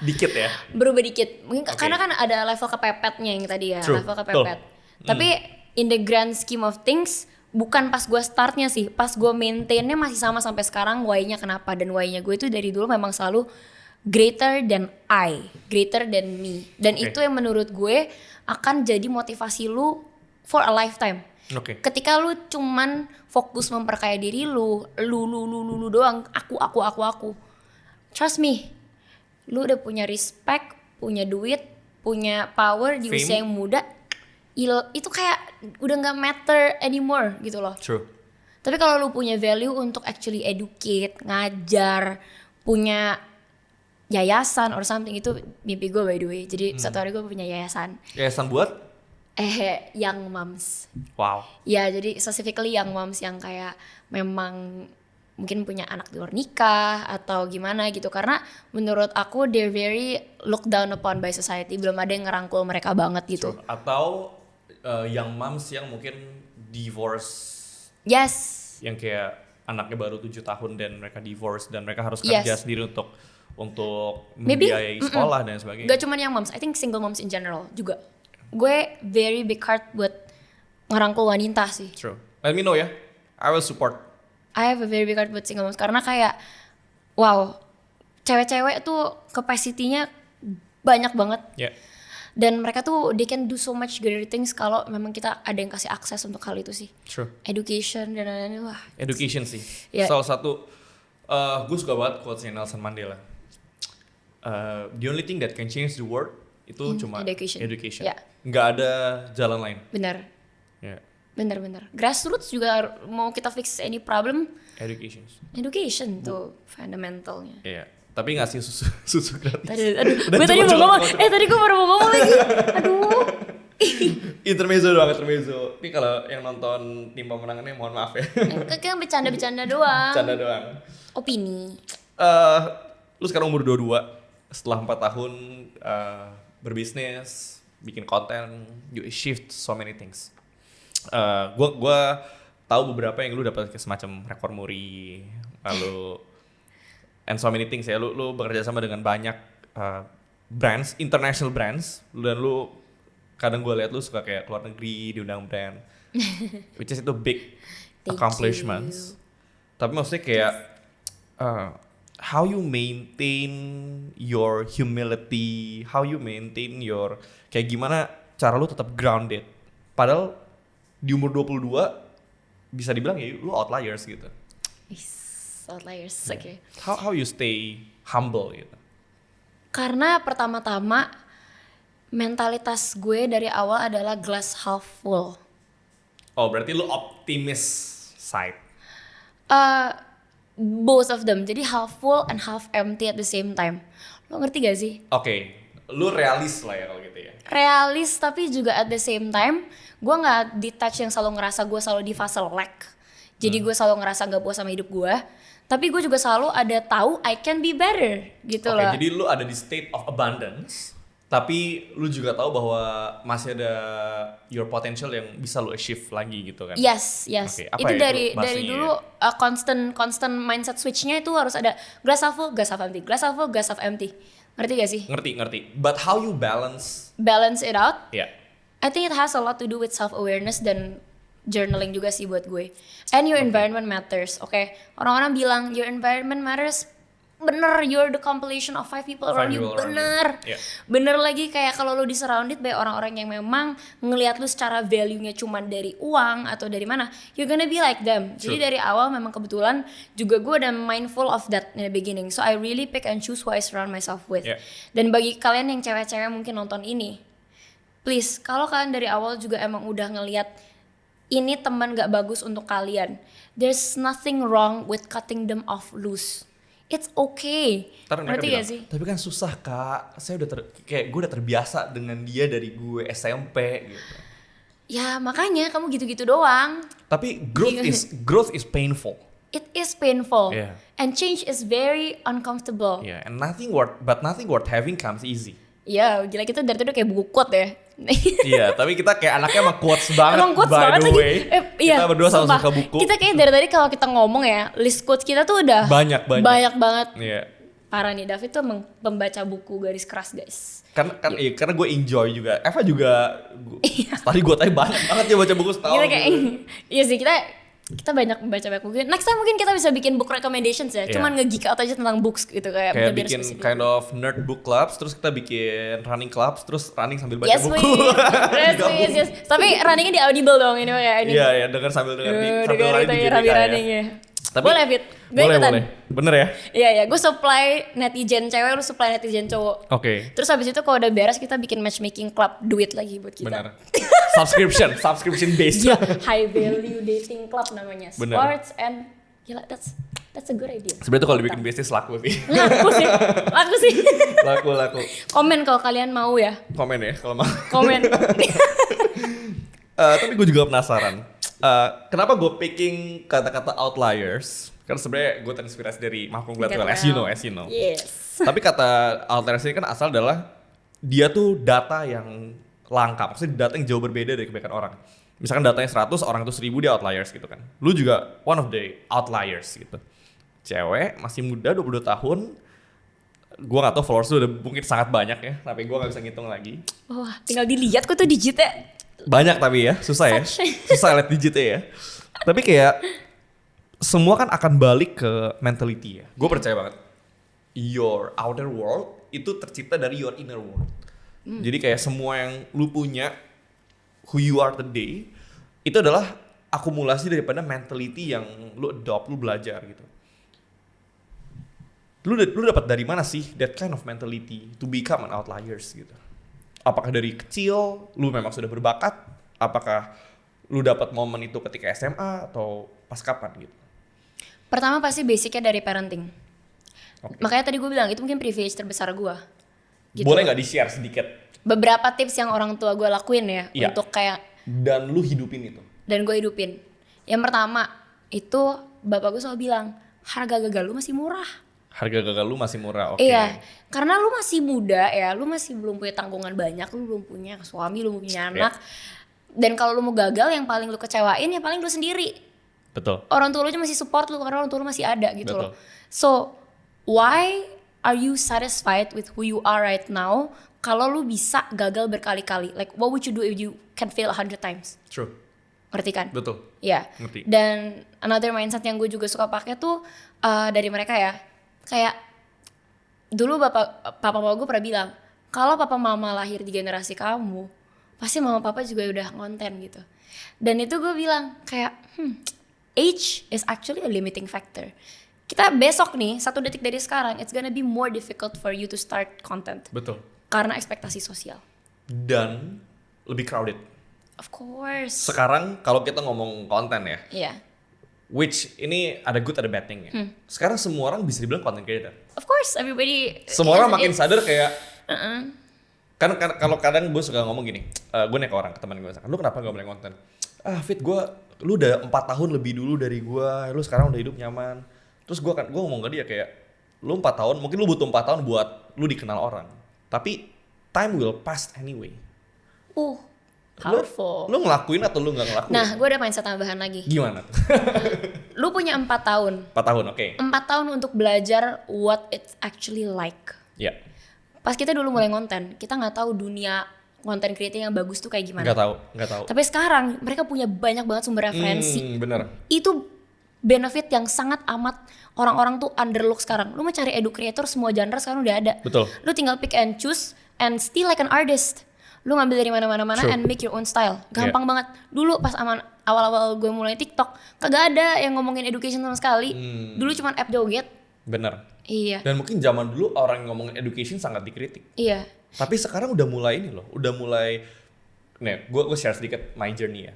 Dikit ya. Berubah dikit. Mungkin Oke. karena kan ada level kepepetnya yang tadi ya, True, level kepepet. Tapi in the grand scheme of things, bukan pas gue startnya sih, pas gue maintainnya masih sama sampai sekarang. Why-nya kenapa? Dan why-nya gue itu dari dulu memang selalu greater than I, greater than me. Dan Oke. itu yang menurut gue akan jadi motivasi lu for a lifetime. Oke. Ketika lu cuman fokus memperkaya diri lu doang, aku. Trust me, lu udah punya respect, punya duit, punya power di Fame. usia yang muda, itu kayak udah nggak matter anymore gitu loh. True. Tapi kalau lu punya value untuk actually educate, ngajar, punya yayasan or something, itu mimpi gue by the way. Jadi satu hari gue punya yayasan. Yayasan buat? Young moms. Wow. Ya jadi specifically young moms yang kayak memang mungkin punya anak di luar nikah atau gimana gitu. Karena menurut aku they're very looked down upon by society. Belum ada yang ngerangkul mereka banget gitu. True. Atau young moms yang mungkin divorce, Yes. yang kayak anaknya baru 7 tahun dan mereka divorce dan mereka harus Yes. kerja sendiri untuk Maybe, membiayai sekolah dan sebagainya. Gak cuman young moms, I think single moms in general juga. Gue very big heart buat ngerangkul wanita sih. True. Let me know ya. I will support. I have a very big heart buat single moms karena kayak wow, cewek-cewek tuh capacity-nya banyak banget. Ya. Dan mereka tuh they can do so much greater things kalau memang kita ada yang kasih akses untuk hal itu sih. True. Education dan lain-lain, wah. Education sih. Ya. Salah satu gue suka banget quotes-nya Nelson Mandela. The only thing that can change the world itu cuma education. education. Ya. Nggak ada jalan lain. Bener, Ya. bener. Grassroots juga mau kita fix any problem, education tuh fundamentalnya. Iya. Tapi ngasih susu gratis. Gue tadi mau ngomong, tadi gue baru mau ngomong lagi. Aduh. Intermezzo doang, intermezzo. Ini kalau yang nonton tim pemenangannya mohon maaf ya. Kan bercanda-bercanda doang. Canda doang. Opini. Lu sekarang umur 22, setelah 4 tahun berbisnis, bikin konten, you shift so many things. Gua tahu beberapa yang lu dapat semacam rekor muri, lalu and so many things ya. Lu bekerja sama dengan banyak brands, international brands, dan lu kadang gue lihat lu suka kayak keluar negeri diundang brand, which is itu big Thank accomplishments. Tapi maksudnya kayak how you maintain your humility, how you maintain your kayak gimana cara lu tetap grounded. Padahal di umur 22 bisa dibilang ya lu outliers gitu. Outliers, oke. How you stay humble gitu. Karena pertama-tama mentalitas gue dari awal adalah glass half full. Oh, berarti lu optimis side. Both of them, jadi half full and half empty at the same time. Lo ngerti gak sih? Oke, lu realis lah ya kalau gitu ya. Realis tapi juga at the same time gue nggak detach yang selalu ngerasa gue selalu di fase lack. Jadi gue selalu ngerasa nggak puas sama hidup gue. Tapi gue juga selalu ada tahu I can be better gitu Oke, loh. jadi lu ada di state of abundance, tapi lu juga tahu bahwa masih ada your potential yang bisa lu achieve lagi gitu kan? Yes. Oke, apa Itu ya dari itu bahasanya dulu constant mindset switch-nya itu harus ada glass half full, glass half empty, glass half full, glass half empty. Ngerti gak sih? Ngerti. But how you balance? Balance it out. Ya. I think it has a lot to do with self awareness dan journaling juga sih buat gue. And your environment matters, oke? Orang-orang bilang your environment matters. bener you're the compilation of 5 people around you, bener. Yeah. Bener lagi kayak kalau lu di surrounded by orang-orang yang memang ngelihat lu secara value-nya cuman dari uang atau dari mana, you're gonna be like them. Jadi dari awal memang kebetulan juga gue udah mindful of that in the beginning, so I really pick and choose who I surround myself with. Dan bagi kalian yang cewek-cewek mungkin nonton ini, please kalau kalian dari awal juga emang udah ngelihat ini teman gak bagus untuk kalian, there's nothing wrong with cutting them off loose. It's okay. Ngerti gak sih? Tapi kan susah kak, saya udah kayak gue udah terbiasa dengan dia dari gue SMP gitu. Ya makanya kamu gitu-gitu doang. Tapi growth is painful. It is painful. Yeah. And change is very uncomfortable. Yeah, and nothing worth having comes easy. Iya, gila kita dari tadi kayak buku quote ya. Iya, tapi kita kayak anaknya emang quotes banget. Emang quotes by banget the lagi. way. Iya, kita berdua sama sumpah. suka buku. Kita kayak dari tadi kalau kita ngomong ya, list quotes kita tuh udah banyak banget. Iya. Parah nih, David tuh emang pembaca buku garis keras guys. Karena gue enjoy juga. Eva juga. Tadi gue banyak banget ya baca buku setahun. Kita kayak, iya sih kita banyak membaca buku. Next time mungkin kita bisa bikin book recommendations ya. Cuman nge-geek out aja tentang books gitu kayak bikin spesifik. Kind of nerd book clubs, terus kita bikin running clubs, terus running sambil baca buku. Yes. Tapi runningnya di Audible dong ini kayak ini. Iya, dengar sambil dengar sambil running ya. Tapi, boleh Fit, boleh. Bener ya? Iya, gue supply netizen cewek, lu supply netizen cowok. Oke. Terus habis itu kalau udah beres kita bikin matchmaking club, duit lagi buat kita. Bener. subscription based. Yeah, high value dating club namanya. Bener. Sports and gila, that's a good idea. Sebenarnya tuh kalau dibikin bisnis laku sih. Laku sih. Laku. Komen kalau kalian mau ya. Komen ya kalau mau. Komen. Tapi gue juga penasaran. Kenapa gue picking kata-kata outliers? Karena sebenarnya gue terinspirasi dari Malcolm Gladwell, as you know. Yes. Tapi kata outliers ini kan asal adalah dia tuh data yang langka, maksudnya data yang jauh berbeda dari kebanyakan orang. Misalkan datanya 100, orang itu 1000, dia outliers gitu kan. Lu juga one of the outliers gitu. Cewek, masih muda, 22 tahun. Gue gak tau followers lu udah mungkin sangat banyak ya, tapi gue gak bisa ngitung lagi. Wah, tinggal dilihat kok tuh digitnya. Banyak tapi ya, susah ya. Susah liat digitnya ya. Tapi kayak semua kan akan balik ke mentality ya. Gue percaya banget. Your outer world itu tercipta dari your inner world. Jadi kayak semua yang lu punya, who you are today, itu adalah akumulasi daripada mentality yang lu adopt, lu belajar gitu. Lu dapat dari mana sih that kind of mentality to become an outliers gitu? Apakah dari kecil lu memang sudah berbakat? Apakah lu dapat momen itu ketika SMA atau pas kapan gitu? Pertama pasti basicnya dari parenting. Okay. Makanya tadi gue bilang itu mungkin privilege terbesar gue. Gitu. Boleh nggak di-share sedikit? Beberapa tips yang orang tua gue lakuin ya untuk kayak. Dan lu hidupin itu? Dan gue hidupin. Yang pertama itu bapak gue selalu bilang harga gagal lu masih murah. Harga gagal lu masih murah, oke. Iya, karena lu masih muda ya, lu masih belum punya tanggungan banyak, lu belum punya suami, lu belum punya anak. Dan kalau lu mau gagal, yang paling lu kecewain, yang paling lu sendiri. Betul. Orang tua lu aja masih support lu, karena orang tua lu masih ada gitu Betul. loh. So, why are you satisfied with who you are right now, kalau lu bisa gagal berkali-kali? Like, what would you do if you can fail 100 times? True. Ngerti kan? Betul. Iya. Ngerti. Dan another mindset yang gue juga suka pakai tuh dari mereka ya. Kayak dulu papa mama gue pernah bilang, kalau papa mama lahir di generasi kamu, pasti mama papa juga udah konten gitu. Dan itu gue bilang kayak, age is actually a limiting factor. Kita besok nih, 1 detik dari sekarang, it's gonna be more difficult for you to start content. Betul. Karena ekspektasi sosial. Dan lebih crowded. Of course. Sekarang kalau kita ngomong konten ya. Iya. Which ini ada good ada bad thing ya. Sekarang semua orang bisa dibilang content creator. Of course, everybody. Semua orang makin sadar kayak. Kan kalau kadang gue suka ngomong gini, gue nanya ke orang, ke teman gue, lu kenapa gak mulai konten? Fit, lu udah 4 tahun lebih dulu dari gue, lu sekarang udah hidup nyaman. Terus gue ngomong ke dia kayak, lu 4 tahun, mungkin lu butuh 4 tahun buat lu dikenal orang. Tapi time will pass anyway. Powerful. Lu ngelakuin atau lu gak ngelakuin? Nah, gue ada mindset tambahan lagi. Gimana? Lu punya 4 tahun. 4 tahun, oke. 4 tahun untuk belajar what it's actually like. Iya. Pas kita dulu mulai konten, kita nggak tahu dunia konten creating yang bagus tuh kayak gimana. Nggak tahu. Tapi sekarang mereka punya banyak banget sumber referensi. Bener. Itu benefit yang sangat amat orang-orang tuh underlook sekarang. Lu mau cari edu creator semua genre sekarang udah ada. Betul. Lu tinggal pick and choose and still like an artist. Lu ngambil dari mana-mana True. and make your own style. Gampang banget. Dulu pas awal-awal gue mulai TikTok, kagak ada yang ngomongin education sama sekali. Dulu cuma app joget. Bener. Iya. Dan mungkin zaman dulu orang yang ngomongin education sangat dikritik. Iya. Tapi sekarang udah mulai ini loh, udah mulai. Nih, gue share sedikit my journey ya.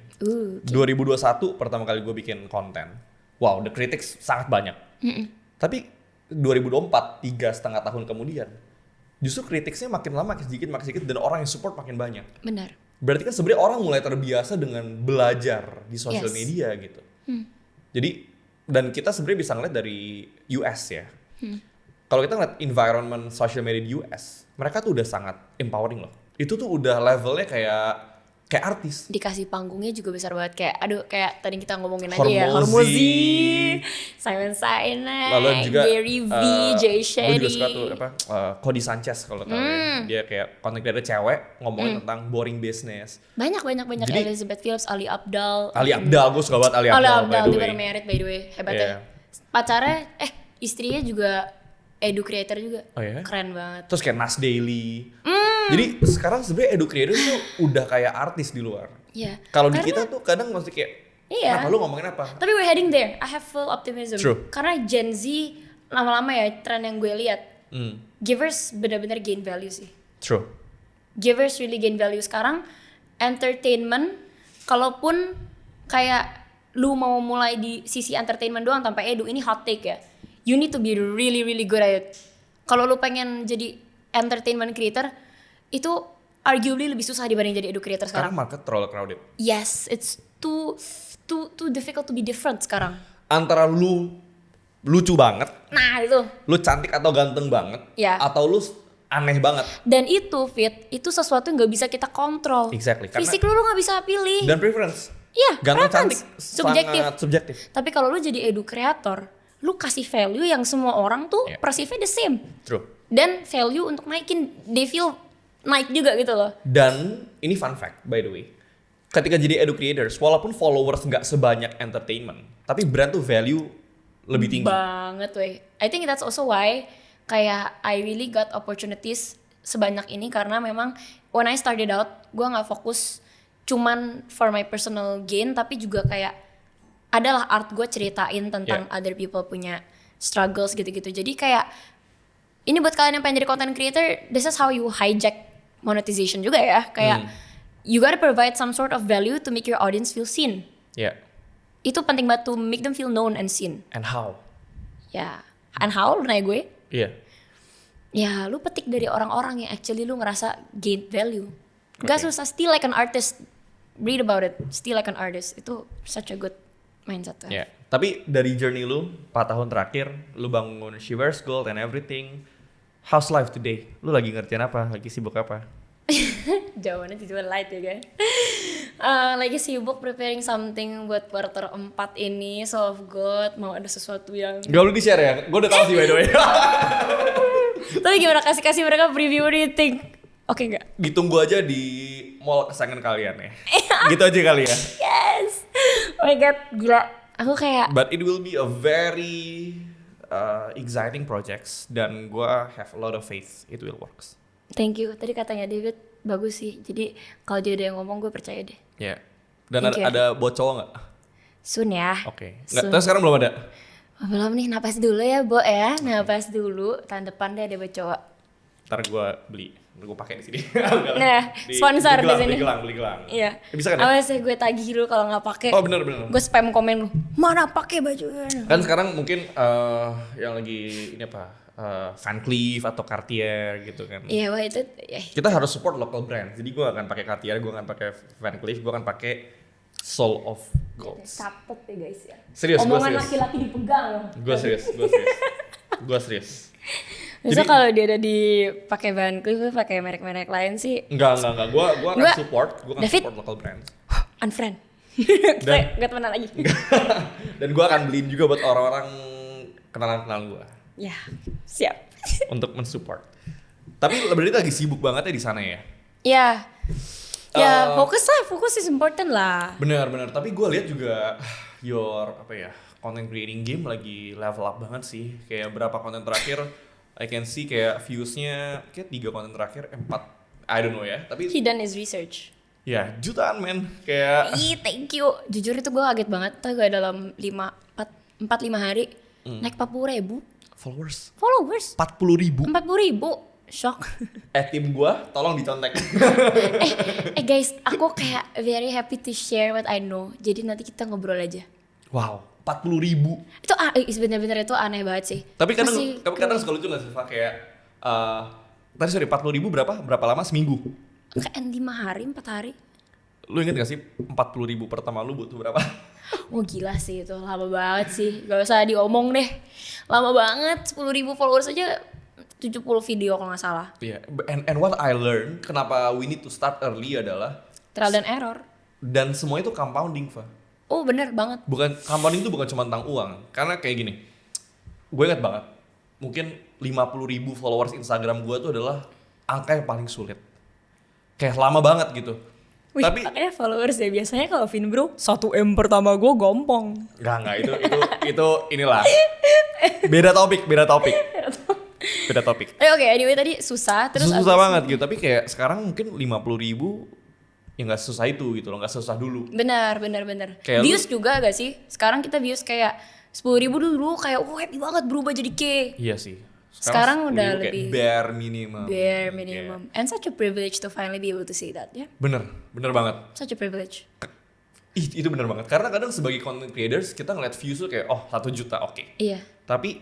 2021 pertama kali gue bikin konten. Wow, the critics sangat banyak. Tapi 2024, 3,5 tahun kemudian, justru kritiknya makin lama makin sedikit dan orang yang support makin banyak. Benar. Berarti kan sebenarnya orang mulai terbiasa dengan belajar di sosial media gitu. Jadi dan kita sebenarnya bisa ngeliat dari US ya. Kalau kita ngeliat environment social media di US, mereka tuh udah sangat empowering loh. Itu tuh udah levelnya kayak artis. Dikasih panggungnya juga besar banget, kayak tadi kita ngomongin aja ya, Hormozy, Simon Sinek, lalu juga Gary V, Jay gue Shetty. juga suka tuh Cody Sanchez kalau tahu ya. Dia kayak content creator cewek ngomongin tentang boring business. Banyak. Jadi, Elizabeth Phillips, Ali Abdal, gue suka banget Ali Abdal, by the dia way. baru married by the way, hebatnya. Yeah. Pacarnya, istrinya juga edu creator juga, Oh ya? keren banget. Terus kayak Nas Daily. Jadi sekarang sebenarnya edu creator tuh udah kayak artis di luar. Iya. Kalau di kita tuh kadang masih kayak, Iya. apa lu ngomongin apa? Tapi we're heading there. I have full optimism. True. Karena Gen Z lama-lama ya tren yang gue lihat, givers benar-benar gain value sih. True. Givers really gain value sekarang. Entertainment, kalaupun kayak lu mau mulai di sisi entertainment doang tanpa edu, ini hot take ya. You need to be really really good at it. Kalau lu pengen jadi entertainment creator, itu arguably lebih susah dibanding jadi edu creator Sekarang sekarang. market terlalu crowded. Yes, it's too difficult to be different sekarang. Antara lu lucu banget, Nah itu. lu cantik atau ganteng banget, Ya. atau lu aneh banget. Dan itu itu sesuatu yang nggak bisa kita kontrol. Exactly, karena- Fisik lu nggak bisa pilih. Dan preference. Iya, Ganteng preference. cantik Subjektif. sangat subjektif. Tapi kalau lu jadi edu creator, lu kasih value yang semua orang tuh Yeah. perceive the same. True. Dan value untuk naikin, they feel naik juga gitu loh. Dan ini fun fact by the way. Ketika jadi edu creators, walaupun followers nggak sebanyak entertainment, tapi brand tuh value lebih tinggi. Banget weh. I think that's also why kayak I really got opportunities sebanyak ini, karena memang when I started out, gue nggak fokus cuman for my personal gain, tapi juga kayak adalah art gue ceritain tentang other people punya struggles gitu-gitu. Jadi kayak ini buat kalian yang pengen jadi content creator, this is how you hijack monetization juga ya. Kayak you gotta provide some sort of value to make your audience feel seen. Yeah. Itu penting banget to make them feel known and seen. And how? Ya, and how lu nanya gue? Iya. Ya, lu petik dari orang-orang yang actually lu ngerasa gain value. Gak susah, still like an artist. Read about it, still like an artist. Itu such a good mindset tuh. Yeah. Tapi dari journey lu 4 tahun terakhir, lu bangun Shivers Gold and everything. How's life today? Lu lagi ngerjain apa? Lagi sibuk apa? Jawabannya tiba-tiba light ya guys. Lagi sibuk preparing something buat quarter 4 ini. So of God, mau ada sesuatu yang... Gak lu di-share ya? Gue udah tahu sih by the way. Tapi gimana, kasih mereka preview, what do you think? Oke nggak? Ditunggu aja di mall kesayangan kalian ya. Gitu aja kali ya. Yes! Oh my God, gila. Aku kayak... But it will be a very exciting projects dan gue have a lot of faith it will works. Thank you. Tadi katanya David bagus sih. Jadi kalau dia ada yang ngomong gue percaya deh. Ya. Yeah. Dan Thank you. ada buat cowok nggak? Soon ya. Oke. Soon. Tapi sekarang belum ada. Oh, belum nih, napas dulu ya Bo ya. Napas dulu. Tahun depan deh ada buat cowok. Ntar gue beli. Gue pakai di sini. Enggak lah. Nah, sponsor di sini. Beli gelang. Iya. Bisa kan ya? Awas ya gue tagih dulu kalau nggak pakai. Oh bener. Gue spam komen lu. Mana pakai bajunya? Kan sekarang mungkin yang lagi ini apa? Van Cleef atau Cartier gitu kan. Iya, wah itu ya. Kita harus support local brand. Jadi gue akan pakai Cartier, gue akan pakai Van Cleef, gue akan pakai Soul of Gold. Capek ya guys ya. Serius, gue Omongan serius. laki-laki dipegang. Gue serius. Bisa Jadi- kalau dia ada dipakai Van Cleef, pakai merek-merek lain sih Enggak. Gue akan Gua- support, David. local brand. unfriend. Dan- Gak temenan lagi. Dan gue akan beliin juga buat orang-orang kenalan gue Ya, siap. untuk mensupport. Tapi berarti lagi sibuk banget ya di sana ya. Ya, fokus is important lah. Benar. Tapi gue lihat juga your content creating game lagi level up banget sih. Kayak berapa konten terakhir I can see kayak views-nya kayak 3 konten terakhir 4 I don't know ya. Tapi He done his research. ya jutaan men. Kayak Thank you. Jujur itu gue kaget banget. Tuh gue dalam 4-5 hari naik 40.000 followers followers. 40.000. 40.000. Shock. Tim gua tolong dicontek. Guys, aku kayak very happy to share what I know. Jadi nanti kita ngobrol aja. Wow, 40.000. Itu bener-bener itu aneh banget sih. Tapi kadang Masih kadang suka lucu nggak sih, Fa? Kayak tadi sorry 40.000 berapa lama seminggu? kayak 5 hari, 4 hari. Lu inget gak sih 40.000 pertama lu butuh berapa? Oh gila sih itu, lama banget sih. Gak usah diomong deh. Lama banget, 10.000 followers aja 70 video kalau gak salah. Iya, and what I learned kenapa we need to start early adalah Trial dan error. dan semua itu compounding, Fa. Oh bener banget. Bukan compounding itu bukan cuma tentang uang. Karena kayak gini. Gue inget banget. Mungkin 50.000 followers Instagram gue tuh adalah angka yang paling sulit. Kayak lama banget gitu. Wih, Tapi makanya followers ya biasanya kalau Vin bro 1M pertama gue gampang. enggak itu inilah. Beda topik. Oke, anyway tadi susah terus Susah banget gitu, tapi kayak sekarang mungkin 50.000 ya nggak susah itu gitu loh, nggak susah dulu. Benar. Kayak Views juga gak sih? Sekarang kita views kayak 10.000 dulu kayak happy banget berubah jadi K. Iya sih. Sekarang udah 10.000 kayak lebih bare minimum. bare minimum. And such a privilege to finally be able to say that ya. Bener banget. Such a privilege. Itu bener banget. Karena kadang sebagai content creators kita ngeliat views tuh kayak 1 juta oke. Iya. Tapi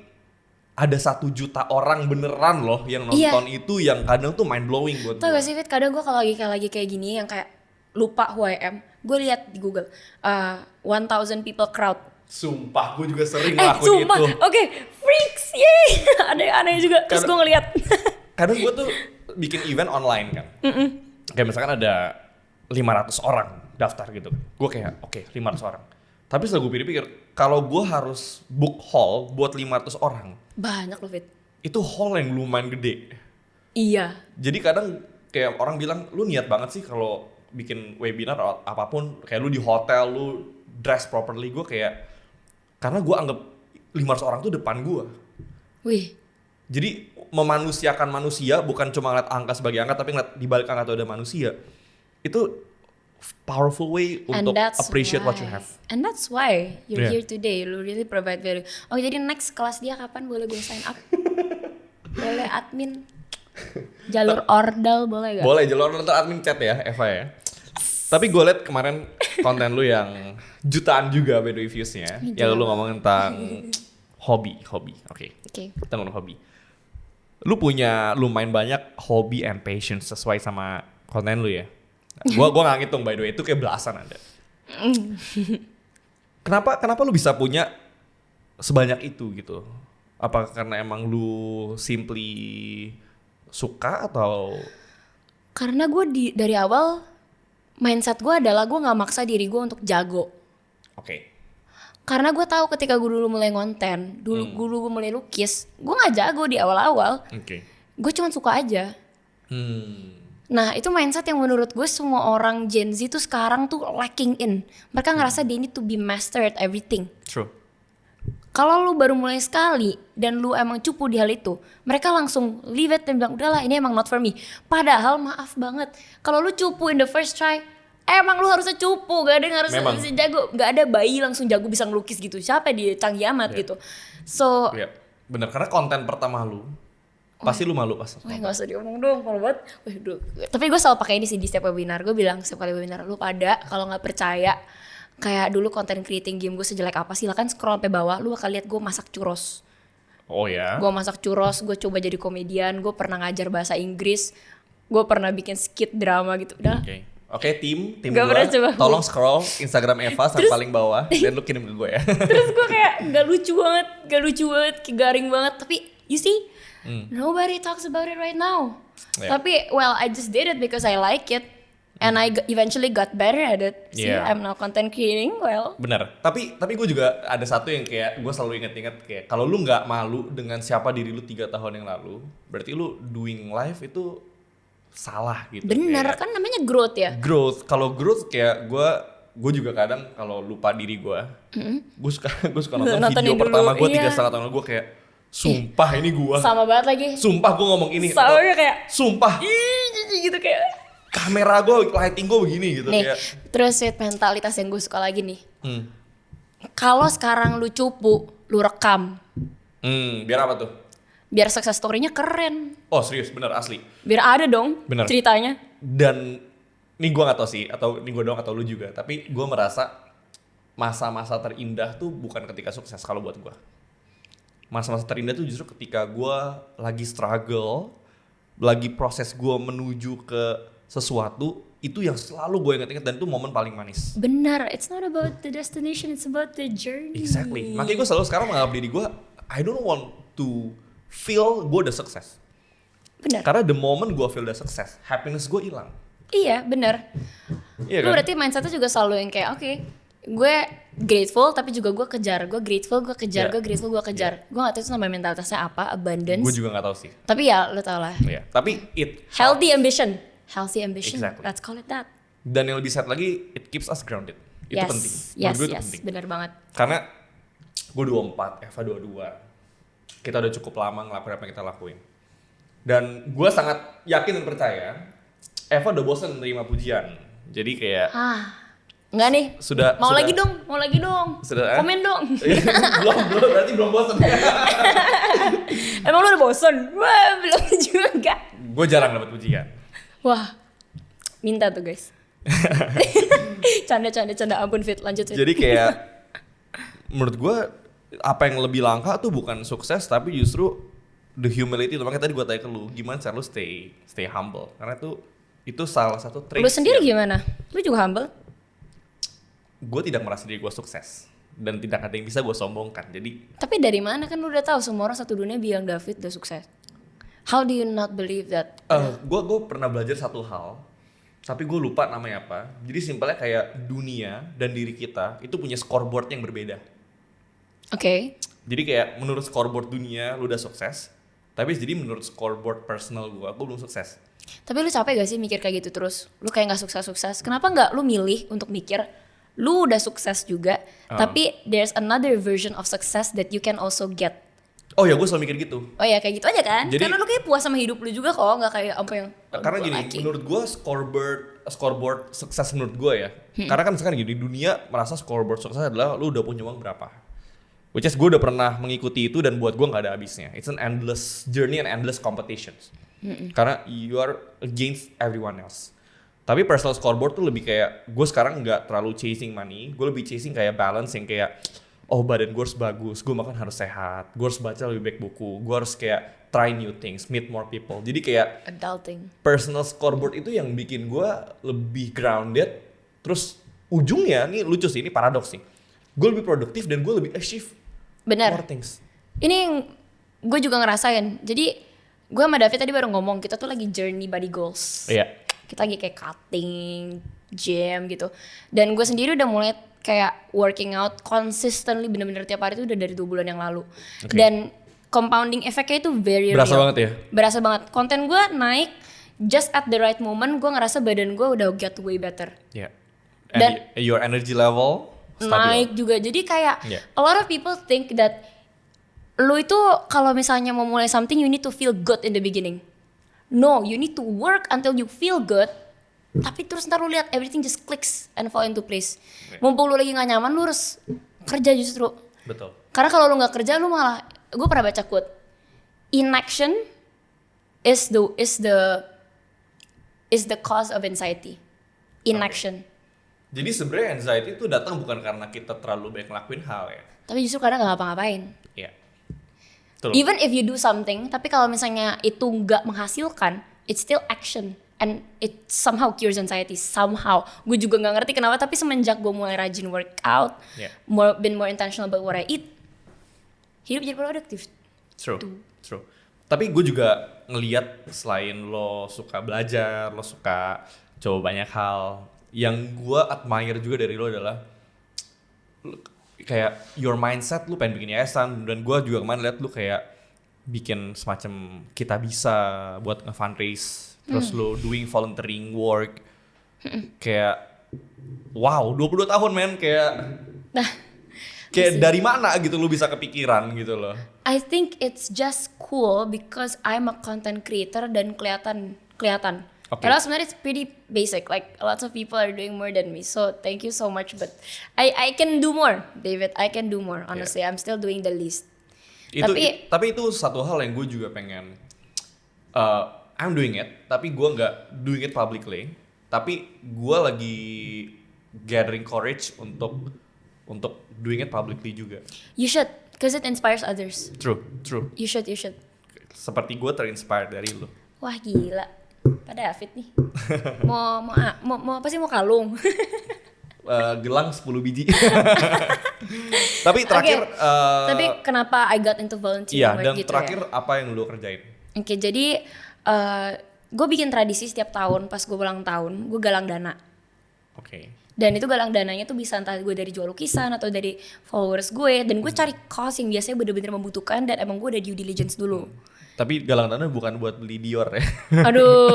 ada 1 juta orang beneran loh yang Iya. nonton itu yang kadang tuh mind blowing buat Tau gue. gak sih Fit, kadang gue kalau lagi kayak gini yang kayak lupa who I am, gue lihat di Google 1,000 people crowd. Sumpah gue juga sering ngelakuin Sumpah, itu. oke, freaks, yay. Ada yang aneh juga, terus gue ngeliat. Kadang gue tuh bikin event online kan. Kayak misalkan ada 500 orang daftar gitu. Gue kayak oke, 500 orang. Tapi setelah gue pikir-pikir, kalau gue harus book hall buat 500 orang, Banyak loh Fit. itu hall yang lumayan gede. Iya. Jadi kadang kayak orang bilang, lu niat banget sih kalau bikin webinar atau apapun, kayak lu di hotel, lu dress properly. Gue kayak, karena gue anggap 500 orang tuh depan gue. Wih, Jadi memanusiakan manusia, bukan cuma ngeliat angka sebagai angka, tapi ngeliat di balik angka itu ada manusia. Itu powerful way untuk appreciate what you have. And that's why you're Yeah. here today. You really provide value. Oh jadi next kelas dia kapan boleh gue sign up? Boleh admin. Jalur ordal boleh gak? Boleh, jalur nonton admin chat ya, Eva ya. Tapi gue liat kemarin konten lu yang jutaan juga by the way views-nya. Yang lu ngomongin tentang hobi. Oke. Kita ngomong hobi. Lu punya lumayan banyak hobi and passion sesuai sama konten lu ya. Gua gak ngitung by the way, itu kayak belasan ada. Kenapa lu bisa punya sebanyak itu gitu? Apa karena emang lu simply suka atau Karena gue dari awal mindset gue adalah gue nggak maksa diri gue untuk jago. oke. Karena gue tahu ketika gue dulu mulai konten, dulu gue mulai lukis, gue nggak jago di awal-awal. Oke. Gue cuma suka aja. Hmm. Nah itu mindset yang menurut gue semua orang Gen Z tuh sekarang tuh lacking in. Mereka ngerasa they need to be master at everything. True. Kalau lu baru mulai sekali dan lu emang cupu di hal itu, mereka langsung leave it dan bilang udahlah ini emang not for me. Padahal maaf banget, kalau lu cupu in the first try, emang lu harusnya cupu, gak ada yang harus Memang. bisa jago, gak ada bayi langsung jago bisa ngelukis gitu. Siapa dia canggih amat gitu. So, Iya, bener karena konten pertama lu pasti lu malu pas. wah gak usah diomong dong, malu banget. Wih, tapi gue selalu pakai ini sih di setiap webinar. Gue bilang setiap kali webinar, lu pada kalau gak percaya, kayak dulu content creating game gue sejelek apa, silakan scroll sampai bawah, lu bakal lihat gue masak churros. Oh ya. Gue masak churros, gue coba jadi komedian, gue pernah ngajar bahasa Inggris, gue pernah bikin skit drama gitu. Udah. Oke, tim Gak gua, pernah coba. tolong scroll Instagram Eva sampai paling bawah dan lu kirim ke gue ya. Terus gue kayak gak lucu banget, kayak garing banget. Tapi you see, nobody talks about it right now. Yeah. Tapi well, I just did it because I like it. And I eventually got better at it. See, Yeah. I'm now content creating well. Bener. Tapi gue juga ada satu yang kayak gue selalu inget-inget kayak kalau lu nggak malu dengan siapa diri lu 3 tahun yang lalu, berarti lu doing life itu salah gitu. Bener Kayak kan namanya growth ya. growth. Kalau growth kayak gue gue juga kadang kalau lupa diri gue gue suka nonton Nontonin video dulu, pertama gue iya. 3,5 tahun lalu, gue kayak sumpah ini gue, Sama banget lagi. sumpah gue ngomong ini, Sama atau, kayak sumpah ih gitu kayak. kamera gue, lighting gue begini gitu Nih, kayak. terus sweet mentalitas yang gue suka lagi nih. Hmm. Kalau sekarang lu cupu, lu rekam. Biar apa tuh? Biar success story-nya keren. Oh serius, bener asli. Biar ada dong Bener. ceritanya. Dan ini gue gak tau sih, atau ini gue doang atau lu juga, tapi gue merasa masa-masa terindah tuh bukan ketika sukses kalau buat gue. Masa-masa terindah tuh justru ketika gue lagi struggle, lagi proses gue menuju ke sesuatu, itu yang selalu gue inget-inget dan itu momen paling manis. Benar, it's not about the destination, it's about the journey. Exactly. Makanya gue selalu sekarang menganggap diri gue, I don't want to feel gue udah sukses. Benar. Karena the moment gue feel udah sukses, happiness gue hilang. Iya, benar. Iya Lu kan? berarti mindsetnya juga selalu yang kayak oke, gue grateful tapi juga gue kejar, gue grateful, gue kejar, Yeah. gue grateful, gue kejar. Gue gak tahu itu namanya mentalitasnya apa, abundance. Gue juga gak tahu sih. Tapi ya lu tau lah. Iya. Tapi Healthy ambition. Healthy ambition. Exactly. Let's call it that. Dan yang lebih sad lagi, it keeps us grounded. Itu Yes, penting. yes, Menurut gue itu yes, penting. benar banget. Karena gue 24, Eva 22. Kita udah cukup lama ngelakuin apa yang kita lakuin. Dan gue sangat yakin dan percaya, Eva udah bosan menerima pujian. Jadi kayak Enggak nih. Sudah- Mau sudah- lagi dong, mau lagi dong. Sudah, Komen dong. belum berarti belum bosan. Emang lu udah bosen? Wah, belum juga. Gue jarang dapat pujian. Wah, minta tuh guys. Canda, ampun Fit, lanjut Fit. Jadi kayak menurut gue apa yang lebih langka tuh bukan sukses tapi justru the humility. Makanya tadi gue tanya ke lu, gimana cara lu stay humble? Karena itu salah satu trait. Lu sendiri gimana? Lu juga humble? Gue tidak merasa diri gue sukses dan tidak ada yang bisa gue sombongkan. Jadi Tapi dari mana kan lu udah tahu semua orang satu dunia bilang David udah sukses. How do you not believe that? gue pernah belajar satu hal, tapi gue lupa namanya apa. Jadi simpelnya kayak dunia dan diri kita itu punya scoreboard yang berbeda. Oke. Jadi kayak menurut scoreboard dunia lu udah sukses, tapi jadi menurut scoreboard personal gue belum sukses. Tapi lu capek gak sih mikir kayak gitu terus? Lu kayak gak sukses-sukses. Kenapa gak lu milih untuk mikir lu udah sukses juga, tapi there's another version of success that you can also get. Oh ya, gue selalu mikir gitu. Oh ya kayak gitu aja kan? Jadi- Karena lu kayak puas sama hidup lu juga kok, gak kayak apa yang Karena gini, menurut gue scoreboard sukses menurut gue ya. Karena kan sekarang gini, di dunia merasa scoreboard sukses adalah lu udah punya uang berapa. Which is gue udah pernah mengikuti itu dan buat gue nggak ada habisnya. It's an endless journey and endless competitions. Karena you are against everyone else. Tapi personal scoreboard tuh lebih kayak gue sekarang nggak terlalu chasing money, gue lebih chasing kayak balance yang kayak oh badan gue harus bagus, gue makan harus sehat, gue harus baca lebih baik buku, gue harus kayak try new things, meet more people. Jadi kayak adulting. personal scoreboard itu yang bikin gue lebih grounded. Terus ujungnya nih lucu sih, ini paradoks sih. Gue lebih produktif dan gue lebih achieve Benar. more things. Ini yang gue juga ngerasain. Jadi gue sama David tadi baru ngomong kita tuh lagi journey body goals. Iya. Kita lagi kayak cutting, gym gitu. Dan gue sendiri udah mulai kayak working out consistently bener-bener tiap hari itu udah dari 2 bulan yang lalu. Oke. Dan compounding efeknya itu very Berasa real. banget ya? Berasa banget. Konten gue naik just at the right moment. Gue ngerasa badan gue udah get way better. Iya. Dan- And your energy level stabil. Naik juga. Jadi kayak Yeah. a lot of people think that lu itu kalau misalnya mau mulai something you need to feel good in the beginning. No, you need to work until you feel good. Tapi terus ntar lu lihat everything just clicks and fall into place. Mumpung lu lagi gak nyaman lu harus kerja justru. Betul. Karena kalau lu gak kerja lu malah, gue pernah baca quote, inaction is the cause of anxiety. Inaction. Jadi sebenarnya anxiety itu datang bukan karena kita terlalu banyak ngelakuin hal ya. Tapi justru kadang gak ngapa-ngapain. Iya. Betul. Even if you do something, tapi kalau misalnya itu nggak menghasilkan, it's still action and it somehow cures anxiety somehow. Gue juga nggak ngerti kenapa, tapi semenjak gue mulai rajin workout, Yeah. been more intentional about what I eat, hidup jadi produktif. True. True. Tapi gue juga ngelihat selain lo suka belajar, lo suka coba banyak hal, yang gue admire juga dari lo adalah kayak your mindset, lu pengen bikin yayasan, dan gue juga kemarin liat lu kayak bikin semacam kita bisa buat nge-fundraise, terus lu doing volunteering work, kayak wow 22 tahun men, kayak Nah, dari mana gitu lu bisa kepikiran gitu loh. I think it's just cool because I'm a content creator dan kelihatan. Okay. Padahal sebenarnya it's pretty basic. Like lots of people are doing more than me. So thank you so much. But I can do more, David. I can do more. Honestly, I'm still doing the least. Tapi itu satu hal yang gue juga pengen. I'm doing it, tapi gue nggak doing it publicly. Tapi gue lagi gathering courage untuk doing it publicly juga. You should, cause it inspires others. True. You should. Seperti gue terinspired dari lu. Wah gila, Pak David nih. mau apa sih, mau kalung? Gelang 10 biji. Tapi terakhir. Tapi kenapa I got into volunteer Iya, work dan gitu terakhir ya? apa yang lu kerjain? Oke, jadi gue bikin tradisi setiap tahun pas gue ulang tahun, gue galang dana. Oke. Dan itu galang dananya tuh bisa entah gue dari jual lukisan atau dari followers gue. Dan gue cari cause yang biasanya bener-bener membutuhkan dan emang gue udah due diligence dulu. Tapi galang dana bukan buat beli Dior ya. Aduh,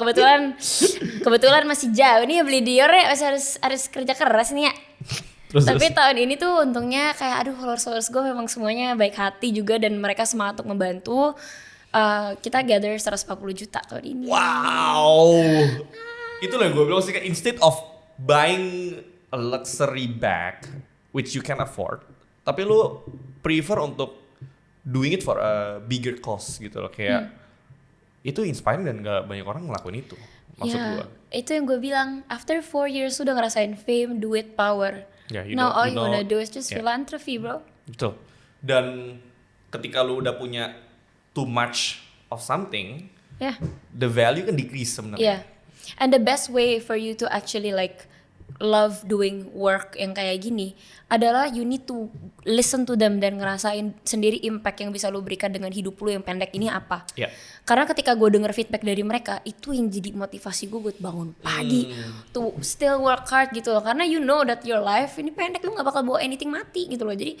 kebetulan masih jauh nih ya beli Dior ya, masih harus kerja keras nih ya. Tapi tahun ini tuh untungnya kayak followers gue memang semuanya baik hati juga dan mereka semangat untuk membantu. Kita gather 140 juta tahun ini. Wow. Itu lah yang gue bilang sih, kayak instead of buying a luxury bag which you can afford, tapi lu prefer untuk doing it for a bigger cause gitu loh, kayak itu inspiring dan gak banyak orang ngelakuin itu. Maksud gue. Itu yang gue bilang, after 4 years udah ngerasain fame, duit, power. Yeah, Now all you wanna do is just philanthropy, bro. Betul. Dan ketika lu udah punya too much of something, the value kan decrease sebenarnya. And the best way for you to actually like love doing work yang kayak gini adalah you need to listen to them dan ngerasain sendiri impact yang bisa lu berikan dengan hidup lu yang pendek ini apa. Karena ketika gue denger feedback dari mereka, itu yang jadi motivasi gue buat bangun pagi to still work hard gitu loh. Karena you know that your life ini pendek, lu gak bakal bawa anything mati gitu loh. Jadi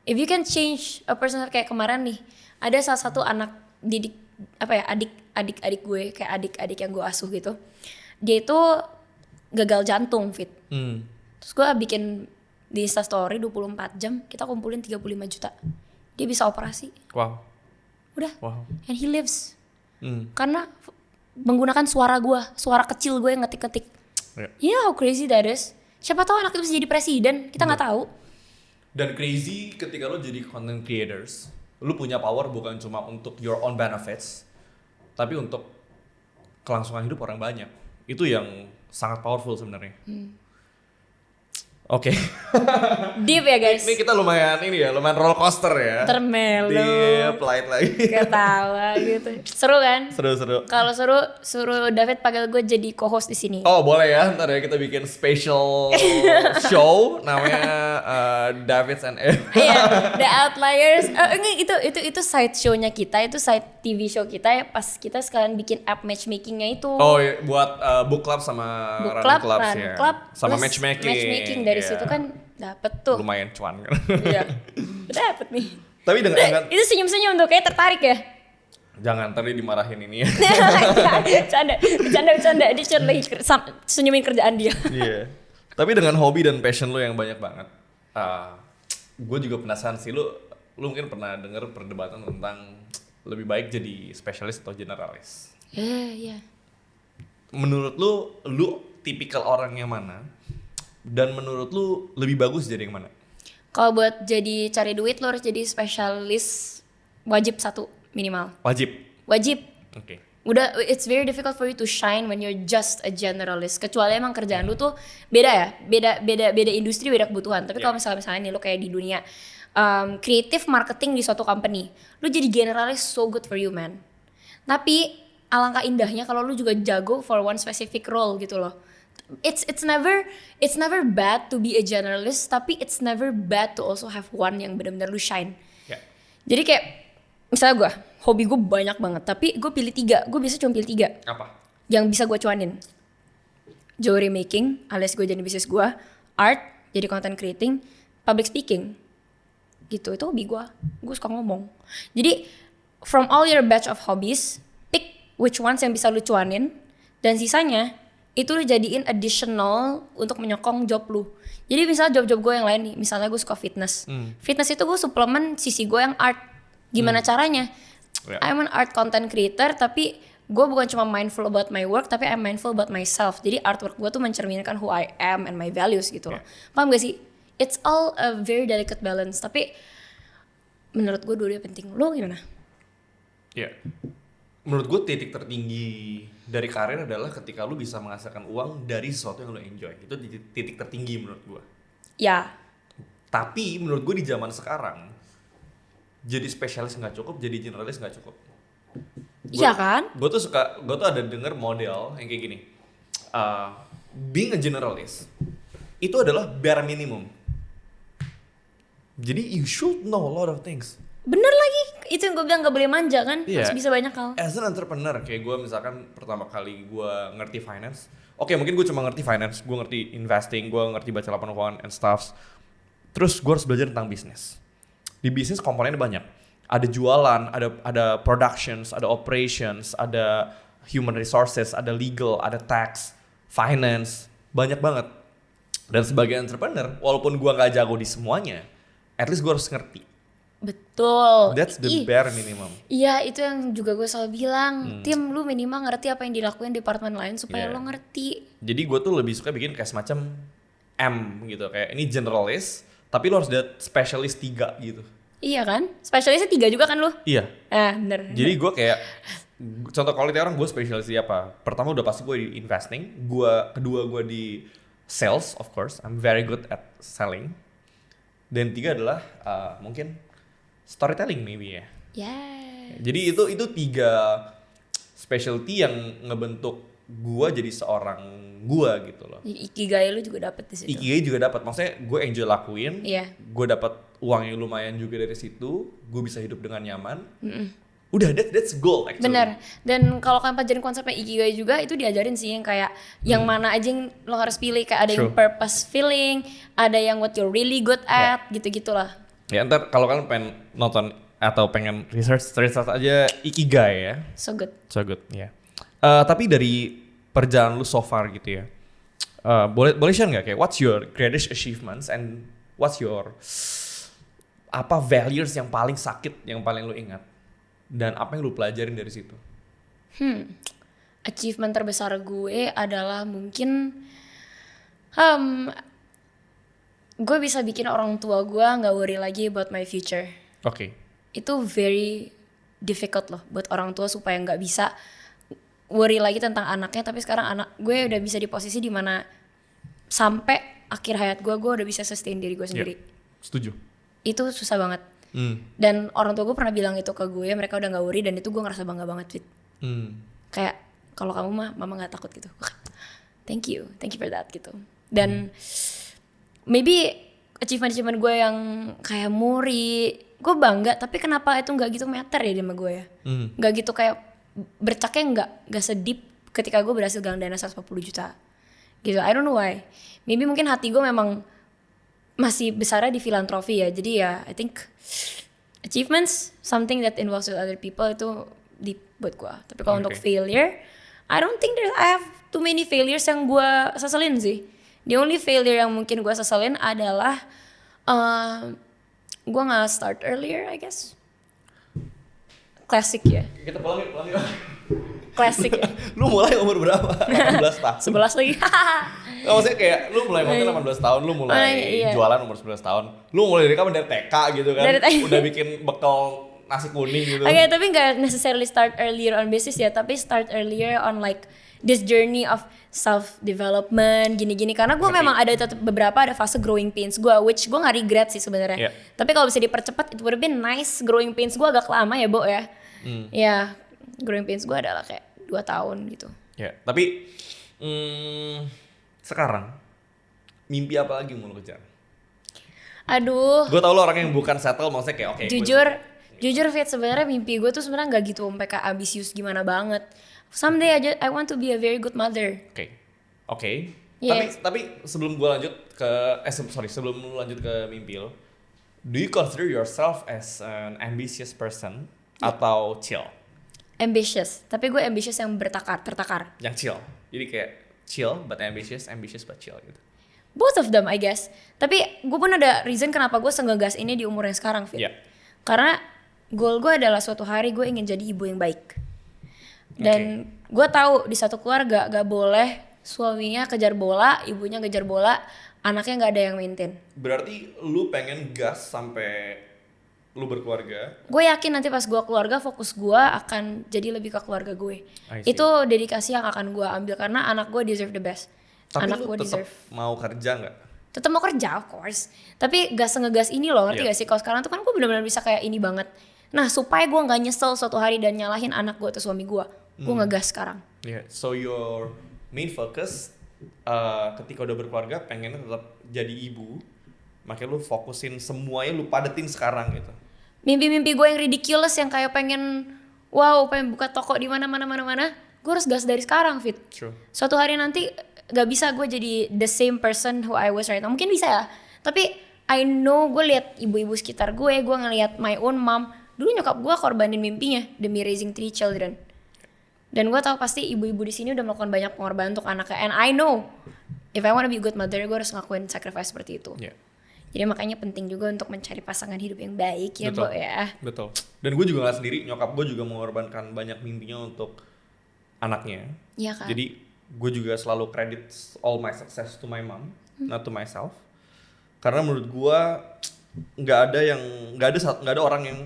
if you can change a person, kayak kemarin nih ada salah satu anak didik adik gue, kayak adik-adik yang gue asuh gitu, dia itu gagal jantung Fit. Terus gue bikin di Instastory 24 jam kita kumpulin 35 juta, dia bisa operasi. Udah. And he lives karena menggunakan suara gue, suara kecil gue yang ngetik-ngetik. You know how crazy that is. Siapa tahu anak itu bisa jadi presiden, kita nggak tahu. Dan crazy ketika lo jadi content creators, lu punya power bukan cuma untuk your own benefits, tapi untuk kelangsungan hidup orang banyak. Itu yang sangat powerful sebenarnya. Oke. Deep ya guys. Ini kita lumayan roller coaster ya. Termelu. Deep, light lagi. Ketawa gitu. Seru kan? Seru. Kalau suruh David panggil gue jadi co-host di sini. Oh boleh ya, ntar ya kita bikin special show namanya Davids and Eva. Iya, The Outliers. Itu side show-nya kita, itu side TV show kita ya, pas kita sekalian bikin app matchmaking-nya itu. Oh iya, buat book club sama book run club ya. Sama matchmaking dari situ kan dapet tuh. Lumayan cuan kan. Iya. Dapet nih. Tapi dengan itu senyum-senyum tuh kayak tertarik ya. Jangan, tadi dimarahin ini ya. Bercanda. Dia cuma lagi senyumin kerjaan dia. Iya. Tapi dengan hobi dan passion lo yang banyak banget, gue juga penasaran sih, lu mungkin pernah denger perdebatan tentang lebih baik jadi spesialis atau generalis. Iya. Menurut lu tipikal orang yang mana? Dan menurut lu lebih bagus jadi yang mana? Kalau buat jadi cari duit lo harus jadi spesialis, wajib satu minimal. Wajib. Oke. Udah, it's very difficult for you to shine when you're just a generalist. Kecuali emang kerjaan lu tuh beda ya, beda industri, beda kebutuhan. Tapi kalau misalnya nih lu kayak di dunia creative marketing di suatu company, lu jadi generalis so good for you man. Tapi alangkah indahnya kalau lu juga jago for one specific role gitu loh. It's never bad to be a generalist, tapi it's never bad to also have one yang benar-benar lu shine. Jadi kayak misalnya gue, hobi gue banyak banget, tapi gue pilih 3. Gue biasa cuma pilih 3. Apa? Yang bisa gue cuanin. Jewelry making, alias gue jadi bisnis gue. Art, jadi content creating. Public speaking. Gitu, itu hobi gue. Gue suka ngomong. Jadi, from all your batch of hobbies, pick which ones yang bisa lu cuanin. Dan sisanya, itu lu jadiin additional untuk menyokong job lu. Jadi misalnya job-job gue yang lain nih, misalnya gue suka fitness. Fitness itu gue suplemen sisi gue yang art. Gimana caranya? Yeah. I'm an art content creator, tapi gue bukan cuma mindful about my work, tapi I'm mindful about myself. Jadi artwork gue tuh mencerminkan who I am and my values gitu loh. Paham gak sih? It's all a very delicate balance. Tapi menurut gue dua-duanya penting. Lo gimana? Ya, menurut gue titik tertinggi dari karir adalah ketika lu bisa menghasilkan uang dari sesuatu yang lu enjoy. Itu titik tertinggi menurut gue. Ya. Tapi menurut gue di zaman sekarang, jadi spesialis nggak cukup, jadi generalis nggak cukup. Iya kan? Gue tuh ada denger model yang kayak gini. Being a generalist itu adalah bare minimum. Jadi you should know a lot of things. Bener lagi, itu yang gue bilang gak boleh manja kan, harus bisa banyak hal. As an entrepreneur, kayak gue misalkan pertama kali gue ngerti finance, oke, mungkin gue cuma ngerti finance, gue ngerti investing, gue ngerti baca laporan keuangan and stuff. Terus gue harus belajar tentang bisnis. Di bisnis komponennya banyak. Ada jualan, ada productions, ada operations, ada human resources, ada legal, ada tax, finance, banyak banget. Dan sebagai entrepreneur, walaupun gue gak jago di semuanya, at least gue harus ngerti. Betul. That's the bare minimum. Iya, itu yang juga gue selalu bilang. Tim, lu minimal ngerti apa yang dilakuin departemen lain supaya lo ngerti. Jadi gue tuh lebih suka bikin kayak semacam M gitu. Kayak ini generalis, tapi lo harus lihat spesialis 3 gitu. Iya kan? Spesialisnya 3 juga kan lu? Iya. Bener. Jadi gue kayak, contoh kalau orang gue spesialis di apa? Pertama udah pasti gue di investing. Kedua gue di sales, of course. I'm very good at selling. Dan 3 adalah mungkin storytelling maybe ya. Jadi itu 3 specialty yang ngebentuk gue jadi seorang gue gitu loh. Ikigai lu juga dapet di situ. Ikigai juga dapat. Maksudnya gue enjoy lakuin. Iya. Gue dapat uang yang lumayan juga dari situ. Gue bisa hidup dengan nyaman. Udah, that's goal actually. Bener. Dan kalau kalian pelajarin konsepnya Ikigai juga, itu diajarin sih yang kayak yang mana aja yang lo harus pilih. Kayak ada yang purpose feeling, ada yang what you're really good at, gitu-gitulah. Ya ntar kalau kalian pengen nonton atau pengen research aja Ikigai ya. So good, ya. Tapi dari perjalanan lu so far gitu ya, boleh share nggak kayak what's your greatest achievements and what's your values yang paling sakit yang paling lu ingat dan apa yang lu pelajarin dari situ? Achievement terbesar gue adalah mungkin gue bisa bikin orang tua gue nggak worry lagi about my future. Oke. Itu very difficult loh buat orang tua supaya nggak bisa worry lagi tentang anaknya, tapi sekarang anak gue udah bisa di posisi dimana sampai akhir hayat gue udah bisa sustain diri gue sendiri. Setuju. Itu susah banget. Dan orang tua gue pernah bilang itu ke gue, mereka udah nggak worry, dan itu gue ngerasa bangga banget, Fit. Kayak kalau kamu mama nggak takut gitu. Thank you for that gitu. Dan maybe achievement gue yang kayak Muri, gue bangga, tapi kenapa itu nggak gitu meter ya sama gue ya? Nggak gitu kayak bercaknya nggak sedip ketika gue berhasil galang dana 140 juta gitu. I don't know why. Maybe mungkin hati gue memang masih besarnya di filantropi ya. Jadi ya I think achievements, something that involves with other people, itu deep buat gue. Tapi kalau untuk failure, I don't think I have too many failures yang gue seselin sih. The only failure yang mungkin gue seselin adalah gue nggak start earlier, I guess. Klasik ya. Kita pulang yuk. Klasik ya. Lu mulai umur berapa? 18 tahun. 11 lagi. Nggak, maksudnya kayak lu mulai mungkin 18 tahun, lu mulai jualan umur 11 tahun. Lu mulai dari kapan? Dari TK gitu kan? Udah bikin bekal nasi kuning gitu. Oke, tapi nggak necessarily start earlier on business ya, tapi start earlier on like this journey of self development gini-gini, karena gue memang ada beberapa fase growing pains gue, which gue nggak regret sih sebenarnya. Tapi kalau bisa dipercepat, it would have been nice. Growing pains gue agak lama ya, Bo ya. Ya, growing pains gue adalah kayak 2 tahun gitu. Ya, tapi sekarang mimpi apa lagi mau lo kejar? Aduh. Gue tau lo orang yang bukan settle, maksudnya kayak oke. Jujur Fit, sebenarnya mimpi gue tuh sebenarnya nggak gitu sampai kayak ambisius gimana banget. Someday I want to be a very good mother. Oke. Yeah. Tapi sebelum gue lanjut ke sebelum lu lanjut ke mimpi lo, do you consider yourself as an ambitious person atau chill? Ambitious, tapi gue ambitious yang tertakar. Yang chill. Jadi kayak chill but ambitious but chill gitu. Both of them I guess. Tapi gue pun ada reason kenapa gue sengegas ini di umur yang sekarang, Fit. Yeah. Karena goal gue adalah suatu hari gue ingin jadi ibu yang baik. Dan gue tahu di satu keluarga gak boleh suaminya kejar bola, ibunya kejar bola, anaknya gak ada yang maintain. Berarti lu pengen gas sampai lu berkeluarga? Gue yakin nanti pas gue keluarga fokus gue akan jadi lebih ke keluarga gue. I see. Itu dedikasi yang akan gue ambil karena anak gue deserve the best. Tapi Anak lu gue tetap deserve. mau kerja nggak? Tetap mau kerja of course. Tapi gak sengegas ini loh, ngerti gak sih? Kalau sekarang tuh kan gue benar-benar bisa kayak ini banget. Nah supaya gue gak nyesel suatu hari dan nyalahin anak gue atau suami gue ngegas sekarang. Yeah. So your main focus ketika udah berkeluarga pengennya tetap jadi ibu, makanya lu fokusin semuanya, lu padetin sekarang gitu. Mimpi-mimpi gue yang ridiculous yang kayak pengen buka toko di mana, gue harus gas dari sekarang, Fit. True. Suatu hari nanti gak bisa gue jadi the same person who I was right now. Mungkin bisa ya, tapi I know gue lihat ibu-ibu sekitar gue ngelihat my own mom. Dulu nyokap gue korbanin mimpinya demi raising 3 children. Dan gue tahu pasti ibu-ibu di sini udah melakukan banyak pengorbanan untuk anaknya. And I know if I wanna be a good mother, gue harus ngelakuin sacrifice seperti itu. Yeah. Jadi makanya penting juga untuk mencari pasangan hidup yang baik ya, Betul. Bo ya. Betul. Dan gue juga gak sendiri, nyokap gue juga mengorbankan banyak mimpinya untuk anaknya. Iya kan? Jadi gue juga selalu credit all my success to my mom, not to myself. Karena menurut gue nggak ada orang yang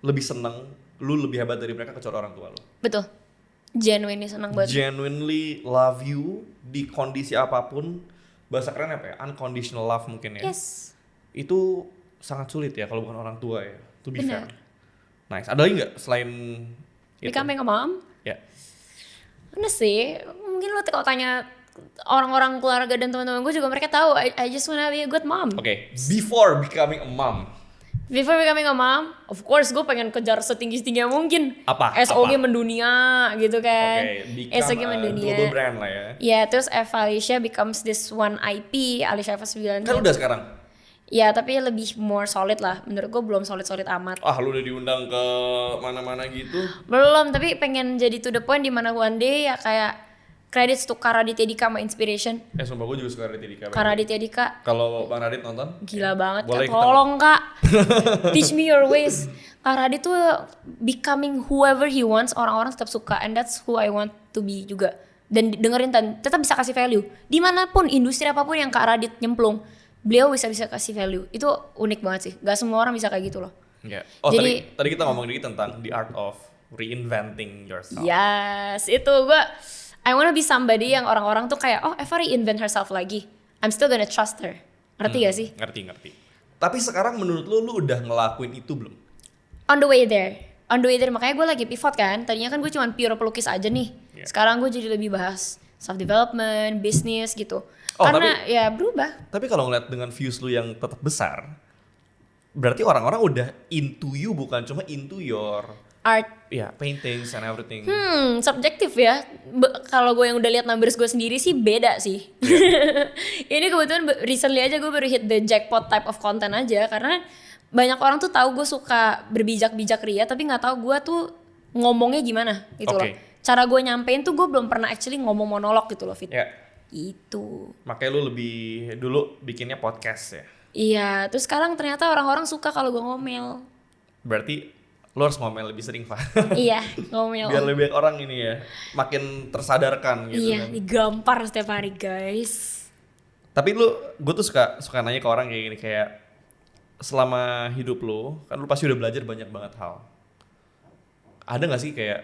lebih seneng lu lebih hebat dari mereka kecuali orang tua lu. Betul. Genuinely senang banget. Genuinely love you di kondisi apapun. Bahasa keren apa ya? Unconditional love mungkin ya. Yes. Itu sangat sulit ya kalau bukan orang tua ya. To be Benar. fair. Nice. Ada lagi nggak selain itu? Becoming a mom? Ya. Bener sih. Mungkin lo kalau tanya orang-orang keluarga dan teman-teman gue juga mereka tahu I just wanna be a good mom. Oke. Before becoming a mom. Before becoming a mom, of course gue pengen kejar setinggi-tingginya mungkin. Apa? SOG Apa? mendunia gitu kan. SOG Become a mendunia. global brand lah ya. Ya, terus Eva Alicia becomes this one IP, Alicia Eva 9. Kan udah sekarang. Ya, tapi lebih more solid lah. Menurut gue belum solid-solid amat. Lu udah diundang ke mana-mana gitu. Belum, tapi pengen jadi to the point dimana one day ya kayak credits to Kara Aditya Dika sama Inspiration. Sumpah gue juga suka Raditya Dika. Kara Aditya Dika Kalau Bang Radit nonton? gila banget. Boleh Kak. Tolong Kak, teach me your ways. Kak Radit tuh becoming whoever he wants, orang-orang tetap suka, and that's who I want to be juga. Dan dengerin dan tetap bisa kasih value. Dimanapun industri apapun yang Kak Radit nyemplung, beliau bisa kasih value. Itu unik banget sih. Gak semua orang bisa kayak gitu loh. Yeah. Jadi- tadi kita ngomong dikit tentang the art of reinventing yourself. Yes, itu gue I wanna be somebody yang orang-orang tuh kayak Eva reinvent herself lagi. I'm still gonna trust her. Ngerti gak sih? Ngerti. Tapi sekarang menurut lu udah ngelakuin itu belum? On the way there, makanya gue lagi pivot kan. Tadinya kan gue cuma pure pelukis aja nih. Yeah. Sekarang gue jadi lebih bahas self development, bisnis gitu. Oh, Karena ya berubah. Tapi kalau ngeliat dengan views lu yang tetap besar, berarti orang-orang udah into you, bukan cuma into your Art, paintings and everything. subjektif ya. Kalau gue yang udah lihat numbers gue sendiri sih beda sih. Ini kebetulan recently aja gue baru hit the jackpot type of content aja karena banyak orang tuh tahu gue suka berbijak-bijak ria tapi nggak tahu gue tuh ngomongnya gimana gitu loh. Cara gue nyampein tuh gue belum pernah actually ngomong monolog gitu loh, Fit. Ya. Itu. Makanya lu lebih dulu bikinnya podcast ya. Iya, terus sekarang ternyata orang-orang suka kalau gue ngomel. Berarti lu harus ngomel lebih sering, Pak. Iya, ngomel. Biar lebih banyak orang ini ya makin tersadarkan gitu Iya, kan. digampar setiap hari, guys. Tapi gue tuh suka nanya ke orang kayak gini, kayak selama hidup lu, kan lu pasti udah belajar banyak banget hal. Ada gak sih kayak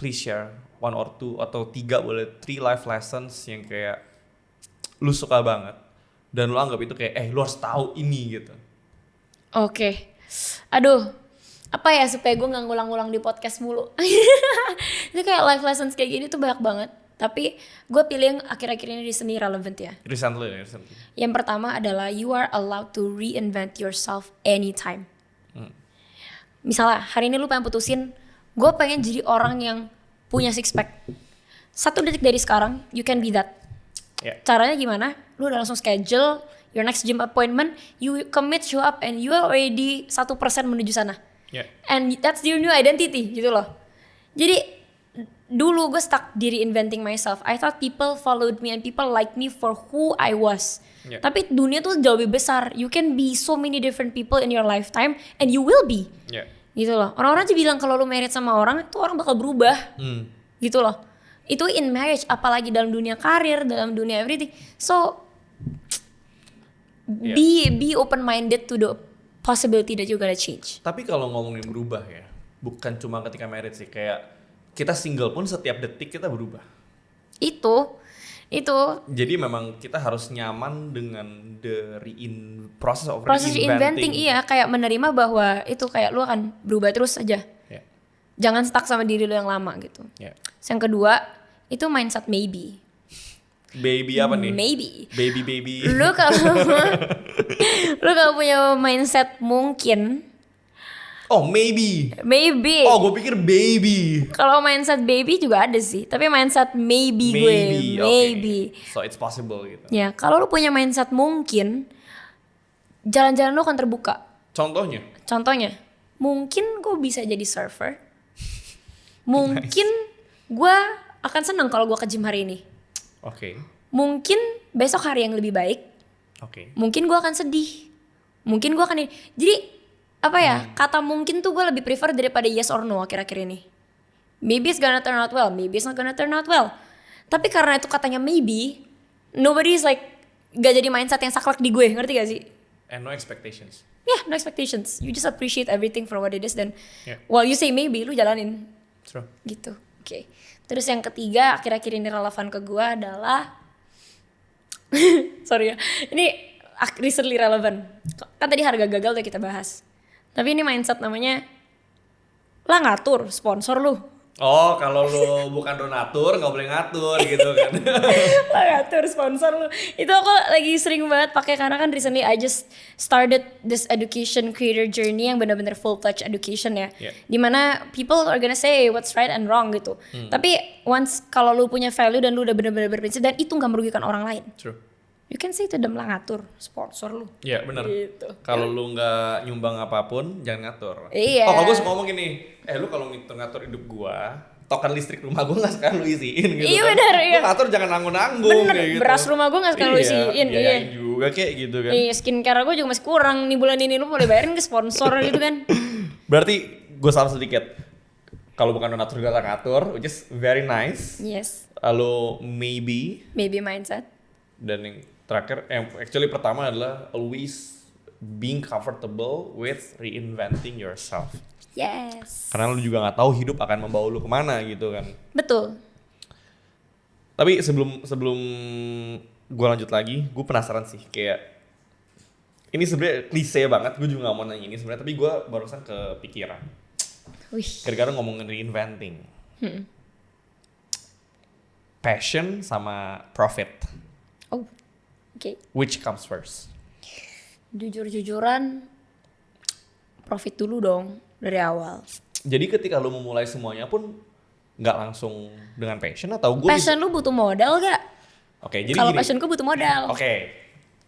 please share 1 or 2 atau 3 boleh 3 life lessons yang kayak lu suka banget dan lu anggap itu kayak lu harus tahu ini gitu. Oke. Aduh, apa ya supaya gue gak ngulang-ngulang di podcast mulu. Itu kayak life lessons kayak gini tuh banyak banget. Tapi gue pilih yang akhir-akhir ini recently relevant ya. Recently. Yang pertama adalah you are allowed to reinvent yourself anytime. Misalnya hari ini lu pengen putusin, gue pengen jadi orang yang punya six pack. 1 detik dari sekarang, you can be that. Yeah. Caranya gimana? Lu udah langsung schedule your next gym appointment, you commit, show up, and you are already 1% menuju sana. Yeah. And that's your new identity gitu loh. Jadi dulu gue stuck di reinventing myself. I thought people followed me and people liked me for who I was. Yeah. Tapi dunia tuh jauh lebih besar. You can be so many different people in your lifetime and you will be. Yeah. Gitu loh. Orang-orang aja bilang kalau lu married sama orang itu orang bakal berubah. Gitu loh. Itu in marriage, apalagi dalam dunia karir, dalam dunia everything. So be open minded to the possibility that you're gonna change. Tapi kalau ngomongin berubah ya, bukan cuma ketika married sih, kayak kita single pun setiap detik kita berubah. Itu Jadi memang kita harus nyaman dengan proses proses reinventing. Iya, kayak menerima bahwa itu kayak lu akan berubah terus aja. Yeah. Jangan stuck sama diri lu yang lama gitu. Yeah. Yang kedua itu mindset maybe. Baby apa nih? Maybe. Baby. Lu kalau punya mindset mungkin. Oh maybe. Oh gue pikir baby. Kalau mindset baby juga ada sih, tapi mindset maybe. Okay. So it's possible gitu. Ya, kalau lu punya mindset mungkin, jalan-jalan lu akan terbuka. Contohnya, mungkin gue bisa jadi surfer. Mungkin gue akan senang kalau gue ke gym hari ini. Oke. Mungkin besok hari yang lebih baik. Oke. Mungkin gue akan sedih. Mungkin gue akan jadi apa ya, kata mungkin tuh gue lebih prefer daripada yes or no akhir-akhir ini. Maybe it's gonna turn out well, maybe it's not gonna turn out well. Tapi karena itu katanya maybe, nobody is like, gak jadi mindset yang saklek di gue, ngerti gak sih? And no expectations. Yeah, no expectations. You just appreciate everything for what it is, dan while you say maybe, lu jalanin. True. Gitu, oke. Terus yang ketiga, akhir-akhir ini relevan ke gue adalah sorry ya, ini recently relevant. Kan tadi harga gagal udah kita bahas. Tapi ini mindset namanya, lah ngatur sponsor lu. Oh, kalau lu bukan donatur nggak boleh ngatur gitu kan. Lah ngatur sponsor lu. Itu aku lagi sering banget pakai karena kan recently I just started this education creator journey yang benar-benar full-fledged education ya. Yeah. Dimana people are gonna say what's right and wrong gitu. Tapi once kalau lu punya value dan lu udah benar-benar berprinsip dan itu nggak merugikan orang lain. True. You can say to them, lah ngatur sponsor lu. Iya benar. Gitu. Kalau lu nggak nyumbang apapun, jangan ngatur. Iya. Oh, kalau gue suka ngomong gini, lu kalau ngatur hidup gua, token listrik rumah gua nggak sekarang lu isiin gitu. Iya kan. benar. Lu ngatur jangan nanggung-nanggung kayak gitu. Beras rumah gua nggak sekarang lu isiin. Iya juga kayak gitu kan. Iya, skincare gua juga masih kurang nih bulan ini, lu boleh bayarin ke sponsor gitu kan. Berarti gue salah sedikit. Kalau bukan donatur gak ngatur, which is very nice. Yes. Lalu maybe mindset. dan yang terakhir, actually pertama adalah always being comfortable with reinventing yourself. Yes. Karena lu juga nggak tahu hidup akan membawa lu kemana gitu kan. Betul. Tapi sebelum gue lanjut lagi, gue penasaran sih kayak ini sebenarnya klise banget, gue juga nggak mau nanya ini sebenarnya, tapi gue barusan kepikiran. Wih. Gara-gara ngomongin reinventing, passion sama profit. Oh. Oke. Which comes first? Jujur-jujuran profit dulu dong dari awal. Jadi ketika lu memulai semuanya pun nggak langsung dengan passion atau gue Passion lu butuh modal gak? Oke, jadi Kalau gini. passion gue butuh modal. Oke.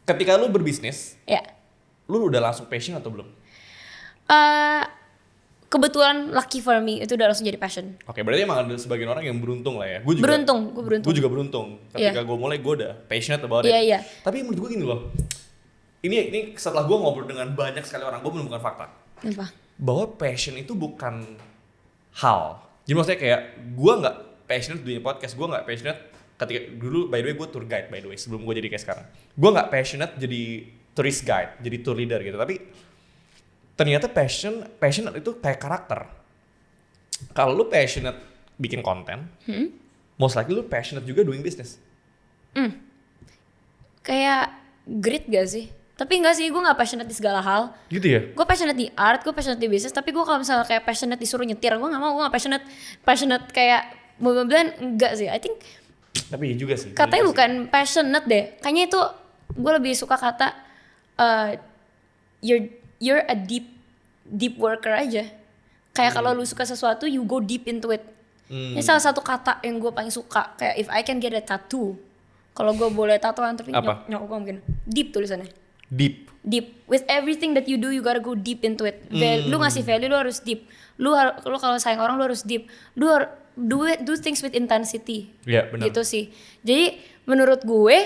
Ketika lu berbisnis, Ya. lu udah langsung passion atau belum? Kebetulan lucky for me itu udah langsung jadi passion. Oke, berarti emang ada sebagian orang yang beruntung lah ya. Gue Beruntung. Gue juga beruntung. Ketika gue mulai, gue udah passionate about it. Iya. Tapi menurut gue gini loh. Ini setelah gue ngobrol dengan banyak sekali orang, gue menemukan fakta. Apa? Bahwa passion itu bukan hal. Jadi maksudnya kayak gue nggak passionate dunia podcast, gue nggak passionate ketika dulu, by the way gue tour guide by the way sebelum gue jadi kayak sekarang. Gue nggak passionate jadi tourist guide, jadi tour leader gitu. Tapi ternyata passionate itu kayak karakter. Kalau lu passionate bikin konten, most likely lu passionate juga doing business. Kayak grit gak sih? Tapi enggak sih, gue gak passionate di segala hal. Gitu ya? Gue passionate di art, gue passionate di bisnis. Tapi gue kalau misalnya kayak passionate disuruh nyetir, gue gak mau. Gue gak passionate kayak mobil-mobilan, enggak sih. I think tapi iya juga sih. katanya bukan passionate deh. Kayaknya itu gue lebih suka kata you're a deep worker aja. Kayak kalau lu suka sesuatu, you go deep into it. Ini salah satu kata yang gue paling suka. Kayak if I can get a tattoo, kalau gue boleh tatoan tapi nyok gue mungkin deep tulisannya. Deep. With everything that you do, you gotta go deep into it. Lu ngasih value, lu harus deep. Lu kalau sayang orang, lu harus deep. do things with intensity. Iya, benar. Gitu sih. Jadi menurut gue,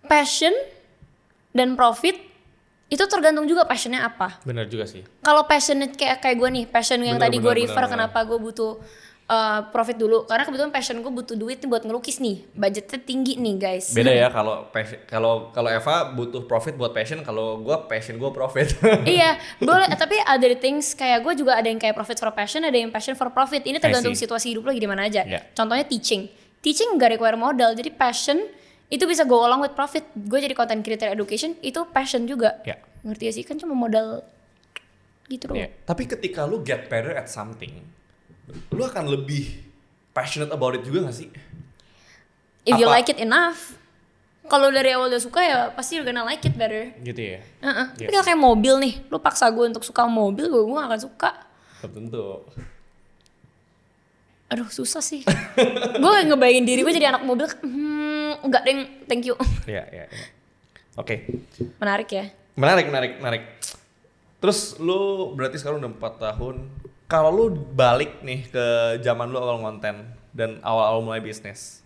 passion dan profit itu tergantung juga passionnya apa. Benar juga sih. Kalau passionnya kayak gue nih, passion yang Bener, tadi bener, gue refer bener. kenapa gue butuh profit dulu, karena kebetulan passion gue butuh duit nih buat ngelukis nih, budgetnya tinggi nih guys. Beda ya kalau Eva butuh profit buat passion, kalau gue passion gue profit. Iya, boleh. Tapi other things kayak gue juga ada yang kayak profit for passion, ada yang passion for profit. Ini tergantung see. situasi hidup lo gimana aja. Yeah. Contohnya teaching gak require modal, jadi passion itu bisa go along with profit. Gue jadi content creator education itu passion juga. Yeah. Ngerti gak sih? Kan cuma modal gitu doang. Yeah. Tapi ketika lu get better at something, lu akan lebih passionate about it juga gak sih? If you Apa? like it enough. Kalau dari awal udah suka ya pasti you're gonna like it better. Gitu ya? Tapi kalau kayak mobil nih, lu paksa gue untuk suka mobil, gue gak akan suka. Tentu. Aduh susah sih. Gue ngebayangin diri gue jadi anak mobil, enggak deng, thank you. Iya. Oke. Menarik ya. Menarik. Terus lu berarti sekarang udah 4 tahun. Kalau lu balik nih ke zaman lu awal konten dan awal-awal mulai bisnis,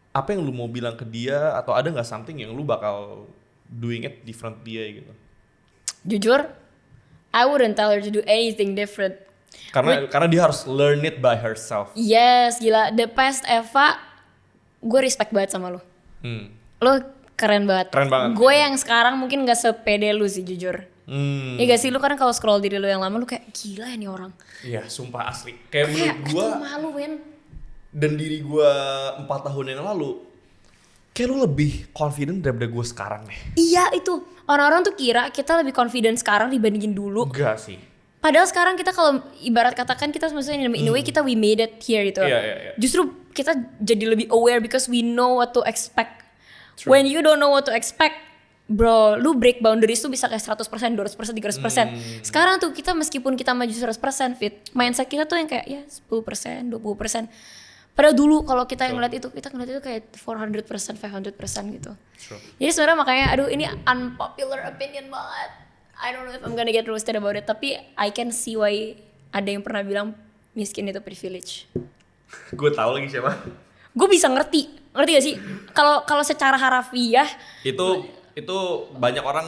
apa yang lu mau bilang ke dia, atau ada nggak something yang lu bakal doing it different dia gitu? Jujur, I wouldn't tell her to do anything different. Karena dia harus learn it by herself. Yes, gila. The past Eva, gue respect banget sama lu. Lu keren banget. Keren banget. Gue yang sekarang mungkin gak sepede lu sih jujur. Ya gak sih, lu kan kalau scroll diri lu yang lama lu kayak gila ya nih orang. Iya, sumpah asli. Kayak menurut Kayak gua aduh, malu men. dan diri gua 4 tahun yang lalu, kayak lu lebih confident daripada gua sekarang nih. Iya itu. Orang-orang tuh kira kita lebih confident sekarang dibandingin dulu. Enggak sih. Padahal sekarang kita kalau ibarat katakan kita maksudnya in a way kita we made it here gitu. Iya. Justru kita jadi lebih aware because we know what to expect. True. When you don't know what to expect, bro, lu break boundaries tuh bisa kayak 100%, 200%, 300%. Sekarang tuh kita meskipun kita maju 100% fit, mindset kita tuh yang kayak ya 10%, 20%. Padahal dulu kalau kita yang ngeliat itu, kita ngeliat itu kayak 400%, 500% gitu. True. Jadi sebenarnya makanya aduh ini unpopular opinion banget. I don't know if I'm gonna get roasted about it, tapi I can see why ada yang pernah bilang miskin itu privilege. Gue tahu lagi siapa. Gue bisa ngerti gak sih? Kalau secara harafiah Itu banyak orang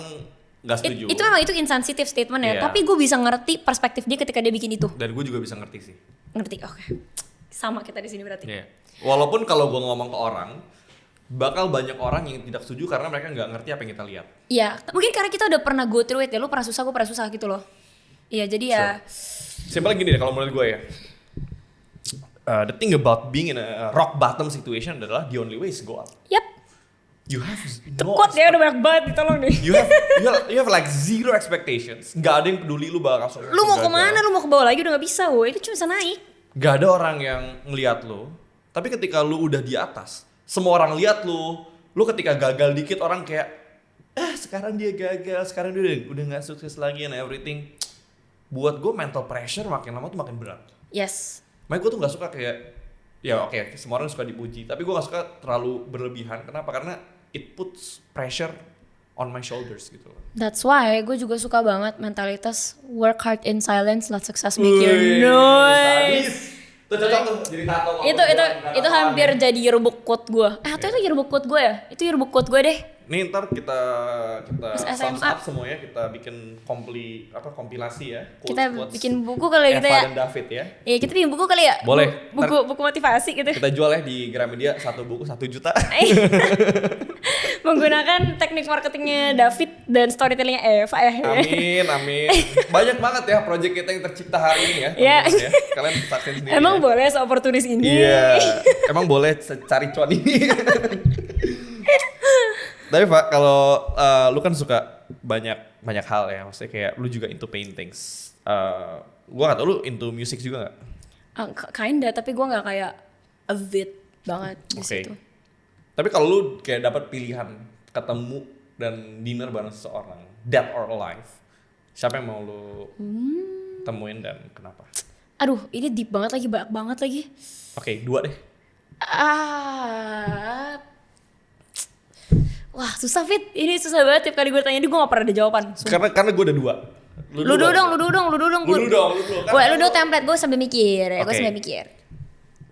nggak setuju. itu memang itu insensitive statement ya. Iya. Tapi gue bisa ngerti perspektif dia ketika dia bikin itu. Dan gue juga bisa ngerti sih. Ngerti? Oke. Sama kita di sini berarti. Iya. Walaupun kalau gue ngomong ke orang, bakal banyak orang yang tidak setuju karena mereka nggak ngerti apa yang kita lihat. Iya. Mungkin karena kita udah pernah go through it ya. Lu pernah susah, gue pernah susah gitu loh. Iya. Jadi ya. Simpel gini deh kalau menurut gue ya. The thing about being in a rock bottom situation adalah the only way is go up. Yap. You have Kuat ya udah banyak banget ditolong nih. you have like zero expectations. Gak ada yang peduli lu bakal Lu mau kemana? Lu mau ke bawah lagi udah gak bisa, woy. Itu cuma bisa naik. Gak ada orang yang ngeliat lu. Tapi ketika lu udah di atas, semua orang lihat lu. Lu ketika gagal dikit orang kayak, sekarang dia gagal, sekarang dia udah gak sukses lagi and everything. Buat gue mental pressure makin lama tuh makin berat. Yes. Makanya gue tuh gak suka kayak, ya oke, semua orang suka dipuji. Tapi gue gak suka terlalu berlebihan. Kenapa? Karena it puts pressure on my shoulders gitu. That's why gue juga suka banget mentalitas work hard in silence, let success make you noise. Itu cocok tuh jadi tato. Itu hampir jadi yearbook quote gue. Atau itu yearbook quote gue ya? Itu yearbook quote gue deh. Nih ntar kita SMA. thumbs up semuanya, kita bikin kompilasi ya. Kita quotes bikin buku kali gitu ya. Eva dan David ya. Iya kita bikin buku kali ya. Boleh. Buku motivasi gitu. Kita jual ya di Gramedia, 1 buku 1 juta. Menggunakan teknik marketingnya David dan storytellingnya Eva ya. Amin. Banyak banget ya project kita yang tercipta hari ini ya. Iya. Teman-teman ya. Kalian saksin sendiri. Emang boleh se-opportunis ini. Iya. Emang boleh cari cuan ini. Tapi Pak, kalau lu kan suka banyak hal ya, maksudnya kayak lu juga into paintings. Gua gak tau lu into music juga gak? Kinda, tapi gue gak kayak avid banget di Oke. situ. Tapi kalau lu kayak dapat pilihan ketemu dan dinner bareng seseorang, dead or alive, siapa yang mau lu temuin dan kenapa? Aduh, ini deep banget lagi, banyak banget lagi. Oke, 2 deh. Wah susah Fit, ini susah banget tiap kali gue tanya ini gue gak pernah ada jawaban. Karena gue ada 2. Lu dulu dong. Lu dulu dong. Wah, lu dulu template, gue sambil mikir.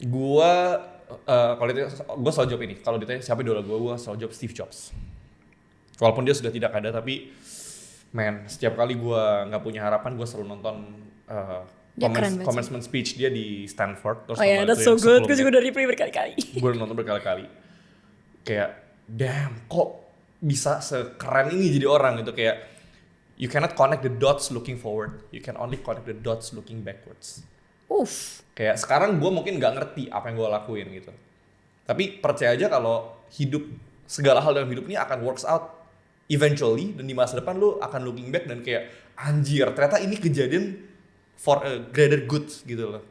Gua kalau itu gue selalu jawab ini. Kalau ditanya siapa idola gue selalu jawab Steve Jobs. Walaupun dia sudah tidak ada, tapi setiap kali gue nggak punya harapan, gue selalu nonton commencement speech dia di Stanford. Terus that's so good. Gue juga udah replay berkali-kali. Gue udah nonton berkali-kali. Kayak, damn, kok bisa sekeren ini jadi orang gitu. Kayak, you cannot connect the dots looking forward. You can only connect the dots looking backwards. Kayak sekarang gue mungkin nggak ngerti apa yang gue lakuin gitu. Tapi percaya aja kalau segala hal dalam hidup ini akan works out eventually, dan di masa depan lu akan looking back dan kayak anjir ternyata ini kejadian for a greater good gitu loh.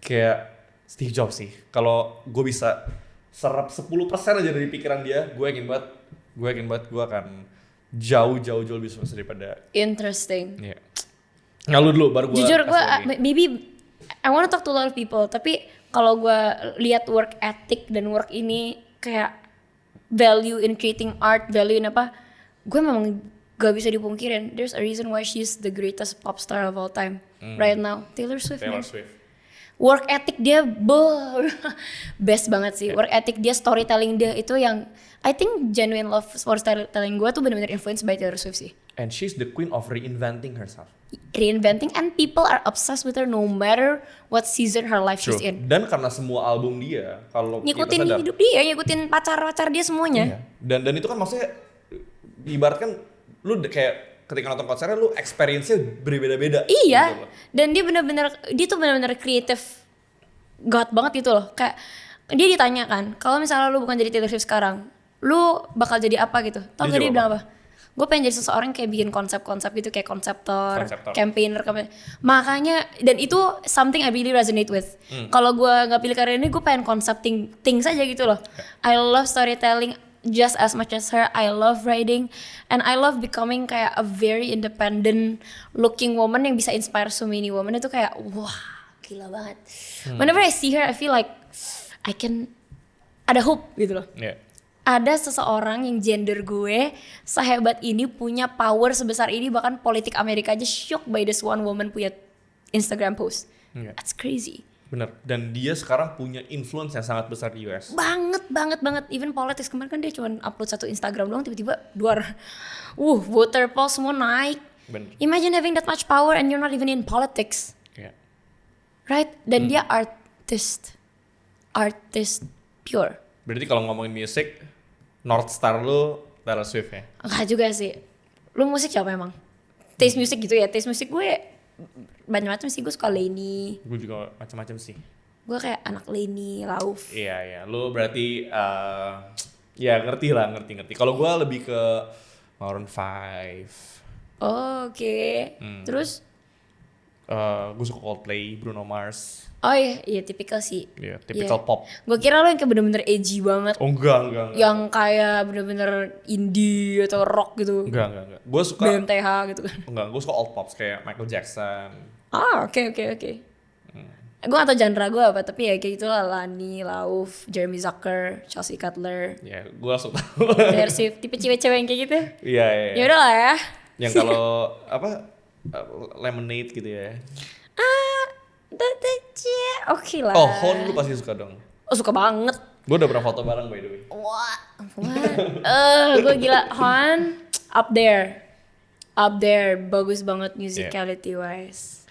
Kayak Steve Jobs sih. Kalau gue bisa serap 10% aja dari pikiran dia, gue yakin banget gue akan jauh lebih sukses daripada. Interesting. Iya. Ngalu dulu baru gue. Jujur gue maybe I wanna talk to a lot of people, tapi kalau gue lihat work ethic dan work ini kayak value in creating art, value in apa, gue memang gak bisa dipungkirin. There's a reason why she's the greatest pop star of all time right now, Taylor Swift. Work ethic dia best banget sih. Work ethic dia, storytelling dia itu yang I think genuine love for storytelling gue tuh benar-benar influenced by Taylor Swift sih. And she's the queen of reinventing herself. Reinventing, and people are obsessed with her no matter what season her life she's in. Dan karena semua album dia, kalau ngikutin kita sadar, hidup dia, ngikutin pacar dia semuanya. Iya. Dan itu kan maksudnya ibaratkan lu kayak ketika nonton konsernya lu experience-nya berbeda-beda. Iya. Gitu loh. Dan dia tuh benar-benar kreatif god banget gitu loh. Kayak dia ditanya kan, kalau misalnya lu bukan jadi Taylor Swift sekarang, lu bakal jadi apa gitu? Tau gak dia bilang apa? Gue pengen jadi seseorang kayak bikin konsep-konsep gitu, kayak konseptor. Campaigner. Makanya, dan itu something I really resonate with. Kalau gue nggak pilih karir ini, gue pengen concepting things aja gitu loh. I love storytelling just as much as her. I love writing, and I love becoming kayak a very independent looking woman yang bisa inspire so many women. Itu kayak wah gila banget. Whenever I see her, I feel like I can ada hope gitu loh. Ada seseorang yang gender gue sehebat ini, punya power sebesar ini, bahkan politik Amerika aja shocked by this one woman punya Instagram post. That's crazy. Bener. Dan dia sekarang punya influence yang sangat besar di US. Banget. Even politics, kemarin kan dia cuma upload satu Instagram doang, tiba-tiba voter poll semua naik. Bener. Imagine having that much power and you're not even in politics. Right? Dan dia artist pure. Berarti kalau ngomongin musik, North Star lu Taylor Swift ya? Enggak juga sih. Lu musik siapa emang? Taste music gitu ya? Taste music gue banyak macam sih. Gue suka Lainey. Gue juga macam-macam sih. Gue kayak anak Lainey, Lauf. Iya. Lu berarti ya ngerti. Kalau gue lebih ke Maroon 5. Oke. Terus? Gue suka Coldplay, Bruno Mars. Oh iya tipikal sih. Iya, typical pop. Gue kira lo yang kayak bener-bener edgy banget. Oh enggak. Yang kayak bener-bener indie atau rock gitu. Enggak. Gue suka BMTH gitu kan. Enggak, gue suka old pops kayak Michael Jackson. Oke. Gue gak tau genre gue apa, tapi ya kayak gitulah. Lani, Lauf, Jeremy Zucker, Chelsea Cutler. Ya, gue suka. Taylor Swift, tipe cewek-cewek yang kayak gitu. Iya. Ya udah lah ya. Yang kalau Lemonade gitu ya. Oke lah. Oh, Hon lu pasti suka dong. Oh, suka banget. Gue udah pernah foto bareng by the way. What? Gue gila. Hon up there, bagus banget musicality wise.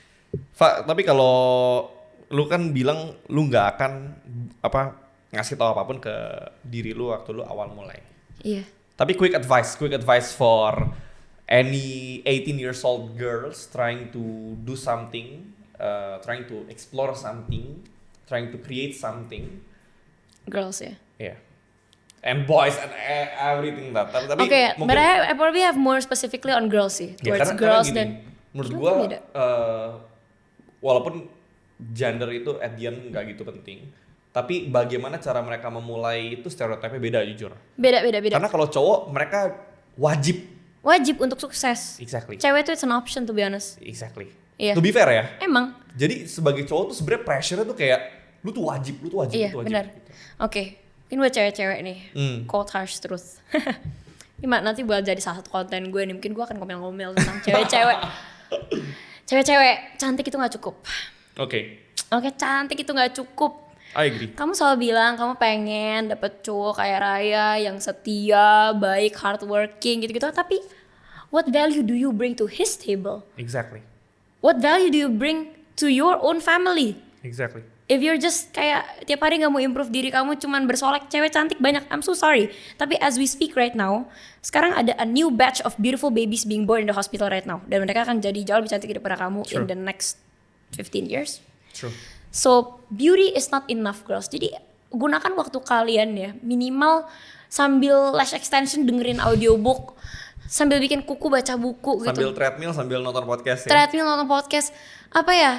Tapi kalau lu kan bilang lu nggak akan ngasih tahu apapun ke diri lu waktu lu awal mulai. Iya. Tapi quick advice for any 18 years old girls trying to do something, trying to explore something, trying to create something. Girls ya. Yeah. And boys and everything that. Tapi okay, mungkin, but I probably have more specifically on girls sih. Towards girls dan menurut gua walaupun gender itu at the end nggak gitu penting, tapi bagaimana cara mereka memulai itu stereotipnya beda jujur. Beda. Karena kalau cowok mereka wajib untuk sukses. Exactly. Cewek itu it's an option to be honest. Exactly. Iya. To be fair ya. Emang. Jadi sebagai cowok tuh sebenarnya pressure-nya tuh kayak lu tuh wajib. Iya, benar. Gitu. Oke. Mungkin buat cewek-cewek nih. Cold harsh truth. Ini nanti buat jadi salah satu konten gue nih, mungkin gue akan ngomel-ngomel tentang cewek-cewek. Cewek-cewek cantik itu nggak cukup. Oke, Cantik itu nggak cukup. I agree. Kamu selalu bilang kamu pengen dapet cowok kayak Raya yang setia, baik, hardworking gitu-gitu. Tapi what value do you bring to his table? Exactly. What value do you bring to your own family? Exactly. If you're just kayak tiap hari gak mau improve diri kamu, cuman bersolek cewek cantik banyak, I'm so sorry. Tapi as we speak right now, sekarang ada a new batch of beautiful babies being born in the hospital right now. Dan mereka akan jadi jauh lebih cantik daripada kamu in the next 15 years. True. So beauty is not enough girls. Jadi gunakan waktu kalian ya, minimal sambil lash extension dengerin audiobook, sambil bikin kuku baca buku gitu. Sambil treadmill, sambil nonton podcast ya. Treadmill, nonton podcast. Apa ya?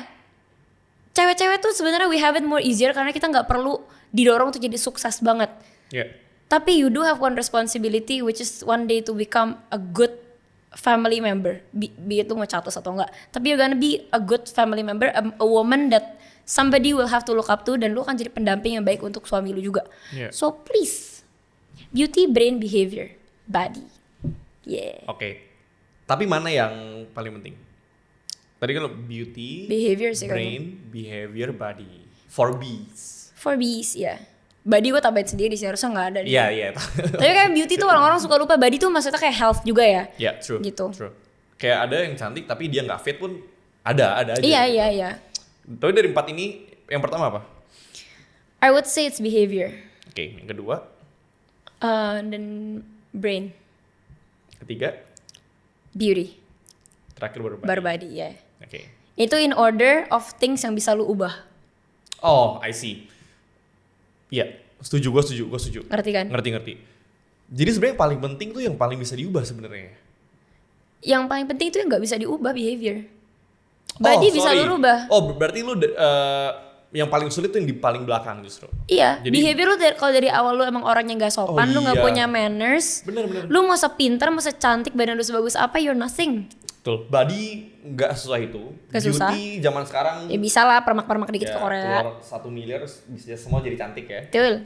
Cewek-cewek tuh sebenarnya we have it more easier karena kita nggak perlu didorong untuk jadi sukses banget. Yeah. Tapi you do have one responsibility which is one day to become a good family member. Be it lu mau catus atau enggak. Tapi you're gonna be a good family member, a woman that somebody will have to look up to, dan lu akan jadi pendamping yang baik untuk suami lu juga. Yeah. So please, beauty, brain, behavior, body. Yeah. Oke. Tapi mana yang paling penting? Tadi kan beauty, Behavior sih brain, behavior, body. 4Bs. 4Bs ya. Body gue tambahin sendiri sih, harusnya nggak ada. Iya, iya. Tapi kayak beauty tuh orang-orang suka lupa, body tuh maksudnya kayak health juga ya. Iya, true. Gitu. True. Kayak ada yang cantik tapi dia nggak fit pun ada aja. Iya. Tapi dari 4 ini yang pertama apa? I would say it's behavior. Oke, yang kedua, Dan brain, ketiga, beauty, terakhir baru body. baru body ya. Oke. Itu in order of things yang bisa lu ubah. Oh, I see. Iya, setuju, gue setuju. Ngerti kan? Ngerti. Jadi sebenarnya yang paling penting tuh yang paling bisa diubah sebenarnya. Yang paling penting itu yang nggak bisa diubah behavior. Body bisa lu rubah. Oh, berarti lu yang paling sulit tuh yang di paling belakang justru. Iya, Jadi- behavior lu kalau dari awal lu emang orangnya nggak sopan, Oh, lu nggak iya. punya manners. Bener. Lu mau sepintar, mau secantik, badan lu sebagus apa, you're nothing. Betul. Body nggak susah itu. Nggak susah. Beauty zaman sekarang Ya bisa lah permak-permak dikit ya, ke Korea. keluar 1 miliar bisa semua jadi cantik ya. Betul.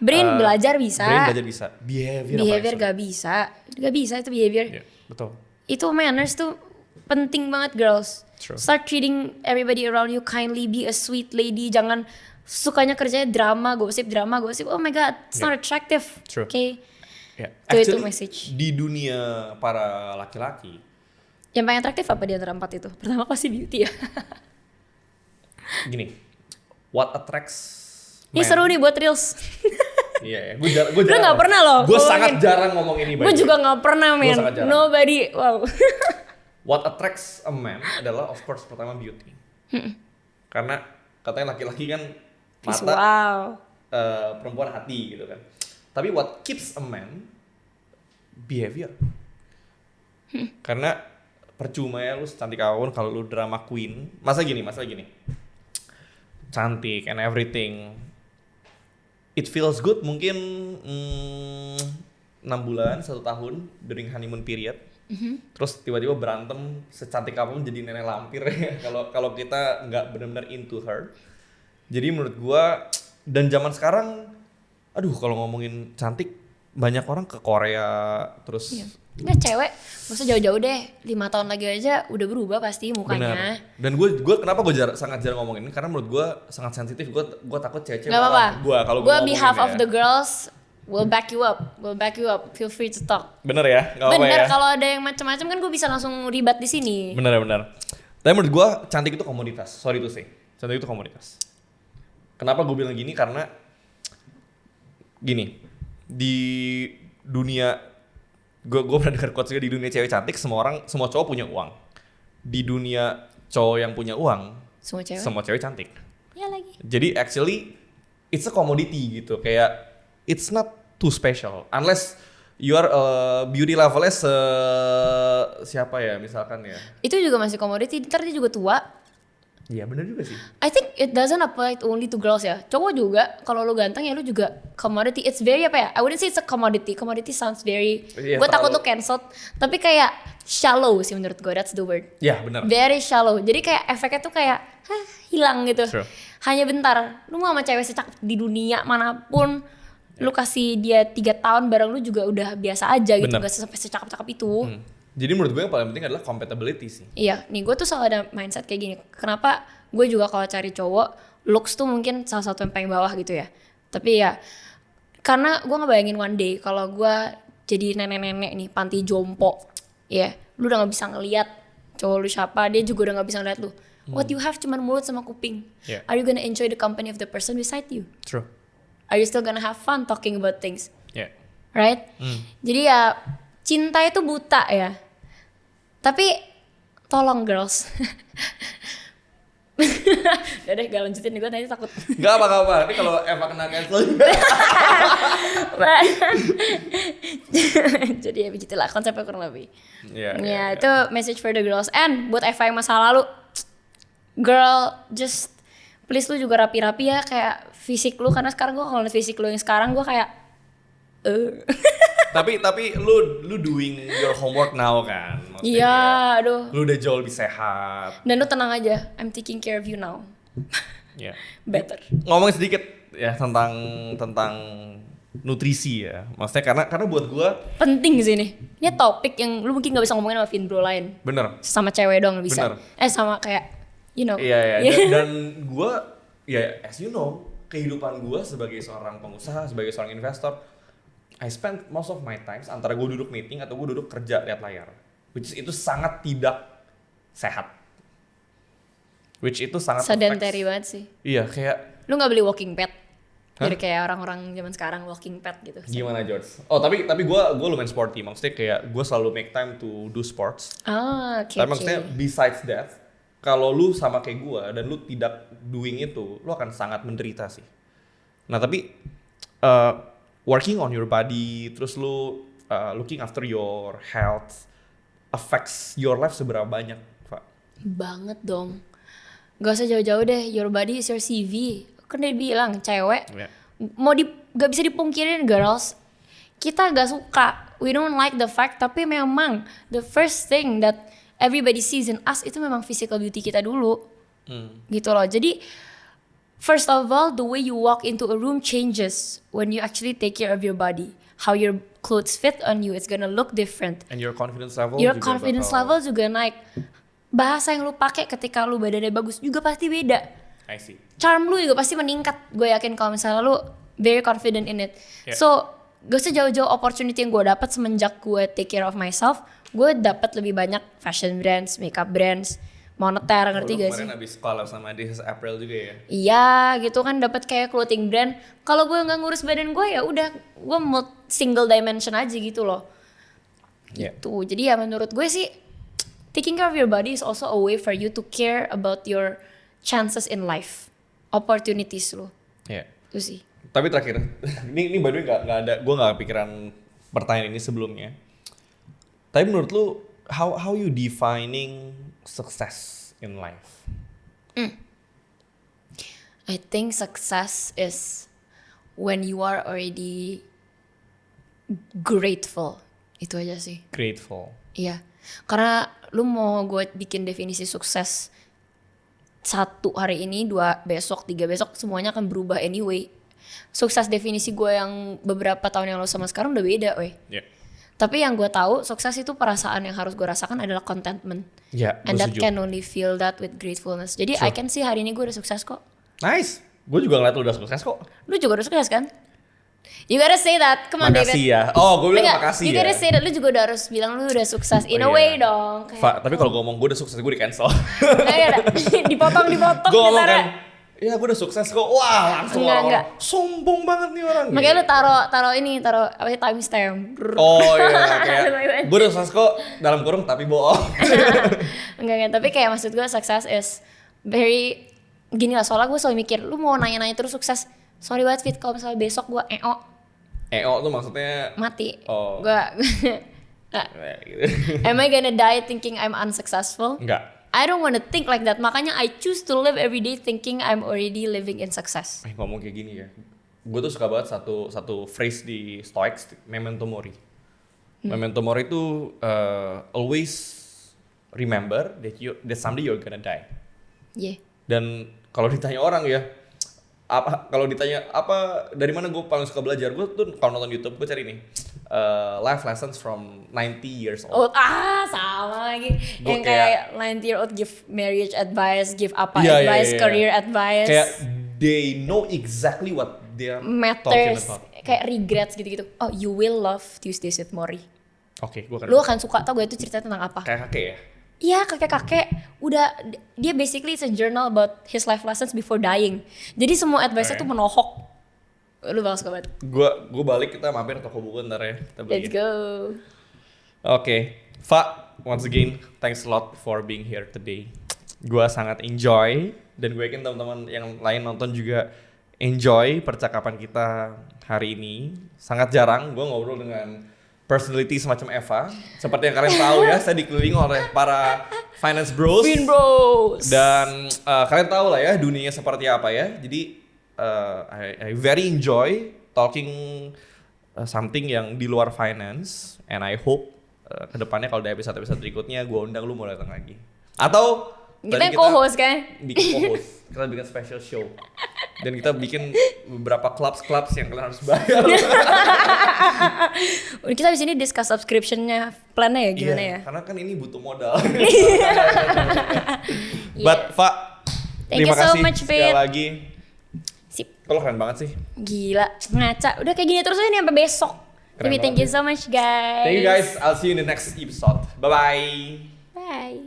Brain belajar bisa. Brain belajar bisa. Behavior Behavior apa? gak bisa. Gak bisa itu behavior. Iya, betul. Itu manners tuh penting banget girls. True. Start treating everybody around you kindly, be a sweet lady. Jangan sukanya kerjanya drama, gosip. Oh my god, it's not attractive. True. Okay. Ya. Itu Actually, message. di dunia para laki-laki, Yang paling atraktif apa di antara 4 itu? Pertama pasti beauty ya. gini, what attracts Ini men? seru nih buat reels. Iya, gue jarang. Lu nggak pernah loh Gue ngomongin. sangat jarang ngomong ini. Gue juga gak pernah men. sangat jarang. Nobody. Wow. What attracts a man adalah of course pertama beauty. Karena katanya laki-laki kan mata, Visual. perempuan hati gitu kan. Tapi what keeps a man behavior. Karena percuma ya lu secantik apapun kalau lu drama queen. Masa gini. Cantik and everything. It feels good mungkin 6 bulan, 1 tahun during honeymoon period. Terus tiba-tiba berantem secantik apapun jadi nenek lampir ya. Kalau kita nggak benar-benar into her. Jadi menurut gua dan zaman sekarang, aduh kalau ngomongin cantik banyak orang ke Korea terus. Iya. Nggak cewek, gak usah jauh-jauh deh. 5 tahun lagi aja udah berubah pasti mukanya. Bener. Dan gue kenapa gue sangat jarang ngomongin ini karena menurut gue sangat sensitif. Gue takut cewek-cewek. Gak apa-apa. Gue behalf of the girls will back you up. Feel free to talk. Bener ya, nggak apa-apa Bener, ya. kalau ada yang macam-macam kan gue bisa langsung ribat di sini. Bener. Tapi menurut gue cantik itu komoditas. Sorry to say, cantik itu komoditas. Kenapa gue bilang gini? Karena gini, di dunia gue pernah dengar quotes juga, di dunia cewek cantik semua cowok punya uang. Di dunia cowok yang punya uang Semua cewek cantik. Ya lagi. Jadi actually it's a commodity gitu, kayak it's not too special unless you are beauty levelnya siapa ya misalkan ya. Itu juga masih komoditi, ntar dia juga tua. Iya benar juga sih. I think it doesn't apply only to girls ya. Cowok juga, kalau lu ganteng ya lu juga commodity. It's very apa ya? I wouldn't say it's a commodity. Commodity sounds very. Iya, Gue takut terlalu- lu cancelled. Tapi kayak shallow sih menurut gue. That's the word. Iya benar. Very shallow. Jadi kayak efeknya tuh kayak hilang gitu. True. Hanya bentar. Lu mau sama cewek secakep di dunia manapun, Lu kasih dia 3 tahun bareng lu juga udah biasa aja gitu, Bener. gak sampai secakap-cakap itu. Jadi menurut gue yang paling penting adalah compatibility sih. Iya, nih gue tuh selalu ada mindset kayak gini. Kenapa gue juga kalau cari cowok, looks tuh mungkin salah satu yang paling bawah gitu ya. Tapi ya, karena gue ngebayangin one day kalau gue jadi nenek-nenek nih, panti jompo. Ya, lu udah gak bisa ngeliat cowok lu siapa, dia juga udah gak bisa ngeliat lu. What you have cuman mulut sama kuping. Yeah. Are you gonna enjoy the company of the person beside you? True. Are you still gonna have fun talking about things? Yeah. Right? Jadi ya cinta itu buta ya. Tapi tolong girls. Udah deh gak lanjutin gue nanti takut. Gak apa-apa, tapi kalau Eva kena cancel Jadi ya begitulah konsepnya kurang lebih. Iya, Ya itu message for the girls. And buat Eva yang masa lalu, girl just please lu juga rapi-rapi ya kayak fisik lu, karena sekarang gue kalau liat fisik lu yang sekarang gue kayak tapi lu doing your homework now kan? Maksudnya iya kayak aduh. lu udah jauh lebih sehat. Dan lu tenang aja, I'm taking care of you now. Iya. Better. Ngomong sedikit ya tentang nutrisi ya. Maksudnya karena buat gua Penting sih nih. Ini topik yang lu mungkin gak bisa ngomongin sama Vindro lain. bener. Sama cewek doang bisa. Bener. Sama kayak you know. Iya. Dan gua ya as you know, kehidupan gua sebagai seorang pengusaha, sebagai seorang investor, I spend most of my times antara gue duduk meeting atau gue duduk kerja lihat layar, which is itu sangat tidak sehat, which itu sangat sedentary banget sih. Iya kayak Lu gak beli walking pad? Hah? Jadi kayak orang-orang zaman sekarang walking pad gitu. gimana George? Oh tapi gue lumayan sporty, maksudnya kayak gue selalu make time to do sports. Ah, oke. Tapi maksudnya besides that, kalau lu sama kayak gue dan lu tidak doing itu, lu akan sangat menderita sih. Nah tapi working on your body, terus lu looking after your health affects your life seberapa banyak, Pak? Banget dong. Gak usah jauh-jauh deh, your body is your CV. Kan dia bilang cewek, Yeah. gak bisa dipungkirin girls, kita gak suka, we don't like the fact, tapi memang the first thing that everybody sees in us itu memang physical beauty kita dulu. Gitu loh. Jadi first of all, the way you walk into a room changes when you actually take care of your body. How your clothes fit on you, it's gonna look different. And your confidence level Your juga confidence bakal- level juga naik. Bahasa yang lu pakai ketika lu badannya bagus juga pasti beda. I see. Charm lu juga pasti meningkat. Gue yakin kalau misalnya lu very confident in it. Yeah. So, gak usah jauh-jauh opportunity yang gue dapat semenjak gue take care of myself. Gue dapat lebih banyak fashion brands, makeup brands, moneter, ngerti Lu gak sih? kemarin abis collab sama This is April juga ya? Iya, gitu kan dapat kayak clothing brand. Kalau gue nggak ngurus badan gue ya udah, gue mau single dimension aja gitu loh. Yeah. Gitu. Jadi ya menurut gue sih taking care of your body is also a way for you to care about your chances in life, opportunities lo. Yeah. Itu sih. Tapi terakhir, ini by the way nggak ada, gue nggak kepikiran pertanyaan ini sebelumnya. Tapi menurut lu, how you defining success in life? I think success is when you are already grateful. Itu aja sih. Grateful. Iya. Karena lu mau gue bikin definisi sukses 1 hari ini, 2 besok, 3 besok, semuanya akan berubah anyway. Sukses definisi gue yang beberapa tahun yang lalu sama sekarang udah beda weh. Yeah. Tapi yang gue tahu sukses itu perasaan yang harus gue rasakan adalah contentment. Ya, And gue that setuju. can only feel that with gratefulness. Jadi I can see hari ini gue udah sukses kok. Nice. Gue juga ngeliat lu udah sukses kok. Lu juga udah sukses kan? You gotta say that. Come on Makasih David. ya. Oh, gue bilang Enggak, makasih you ya. gotta say that. Lu juga udah harus bilang lu udah sukses in a Oh, way iya. dong. Kayak, Fa, tapi kalau gue ngomong gue udah sukses, gue di cancel. Enggak. Dipotong. Gue ngomong ntar ya. kan, ya gue udah sukses kok. Wah langsung Enggak, orang-orang sombong banget nih orang. Makanya lu taruh apa sih timestamp. Oh iya, kayak Lumayan. gue udah sukses kok dalam kurung tapi bohong. Enggak, tapi kayak maksud gue sukses is very gini lah, soalnya gue selalu mikir lu mau nanya-nanya terus sukses. Sorry banget Fit, kalau misalnya besok gue Tuh maksudnya mati. Oh. Gue gitu. am I gonna die thinking I'm unsuccessful? Enggak. I don't wanna think like that. Makanya I choose to live every day thinking I'm already living in success. Ngomong kayak gini ya. Gue tuh suka banget satu phrase di Stoics, memento mori. Memento mori itu always remember that someday you're gonna die. Yeah. Dan kalau ditanya orang ya, apa kalau ditanya apa dari mana gue paling suka belajar, gue tuh kalau nonton YouTube gue cari nih life lessons from 90 years old. Sama lagi. Gua Yang kayak 90-year-old give marriage advice, give apa Iya, advice, iya. career advice. Kayak they know exactly what they're talking matters, about. kayak regrets gitu-gitu. Oh, you will love Tuesdays with Morrie. Oke, gue kan Lu akan suka, tau gue itu cerita tentang apa? kayak kakek ya. Iya, kakek-kakek udah, dia basically it's a journal about his life lessons before dying. Jadi semua advice-nya tuh menohok. Lu bakal suka banget. Gue balik, kita mampir toko buku ntar ya, kita beli. Let's go. Oke, Fa, once again thanks a lot for being here today. Gue sangat enjoy dan gue yakin teman-teman yang lain nonton juga enjoy percakapan kita hari ini. Sangat jarang gue ngobrol dengan personality semacam Eva. Seperti yang kalian tahu ya, saya dikelilingi oleh para finance bros. Fin Bros. Dan kalian tahu lah ya dunianya seperti apa ya. Jadi I very enjoy talking something yang di luar finance. And I hope kedepannya kalau di episode-episode berikutnya gue undang lu mau datang lagi. Atau Kita yang co-host kan? bikin co-host, kita bikin special show. Dan kita bikin beberapa clubs yang kalian harus bayar. Kita di sini discuss subscription-nya, plan-nya ya gimana ya? Karena kan ini butuh modal. Iya. But Fa, Thank terima you so kasih much, sekali Fit. lagi. Sip. Kalau keren banget sih. Gila, ngaca. Udah kayak gini terus aja nih sampai besok. Keren Tapi thank you banget. so much guys. Thank you guys. I'll see you in the next episode. Bye bye. Bye.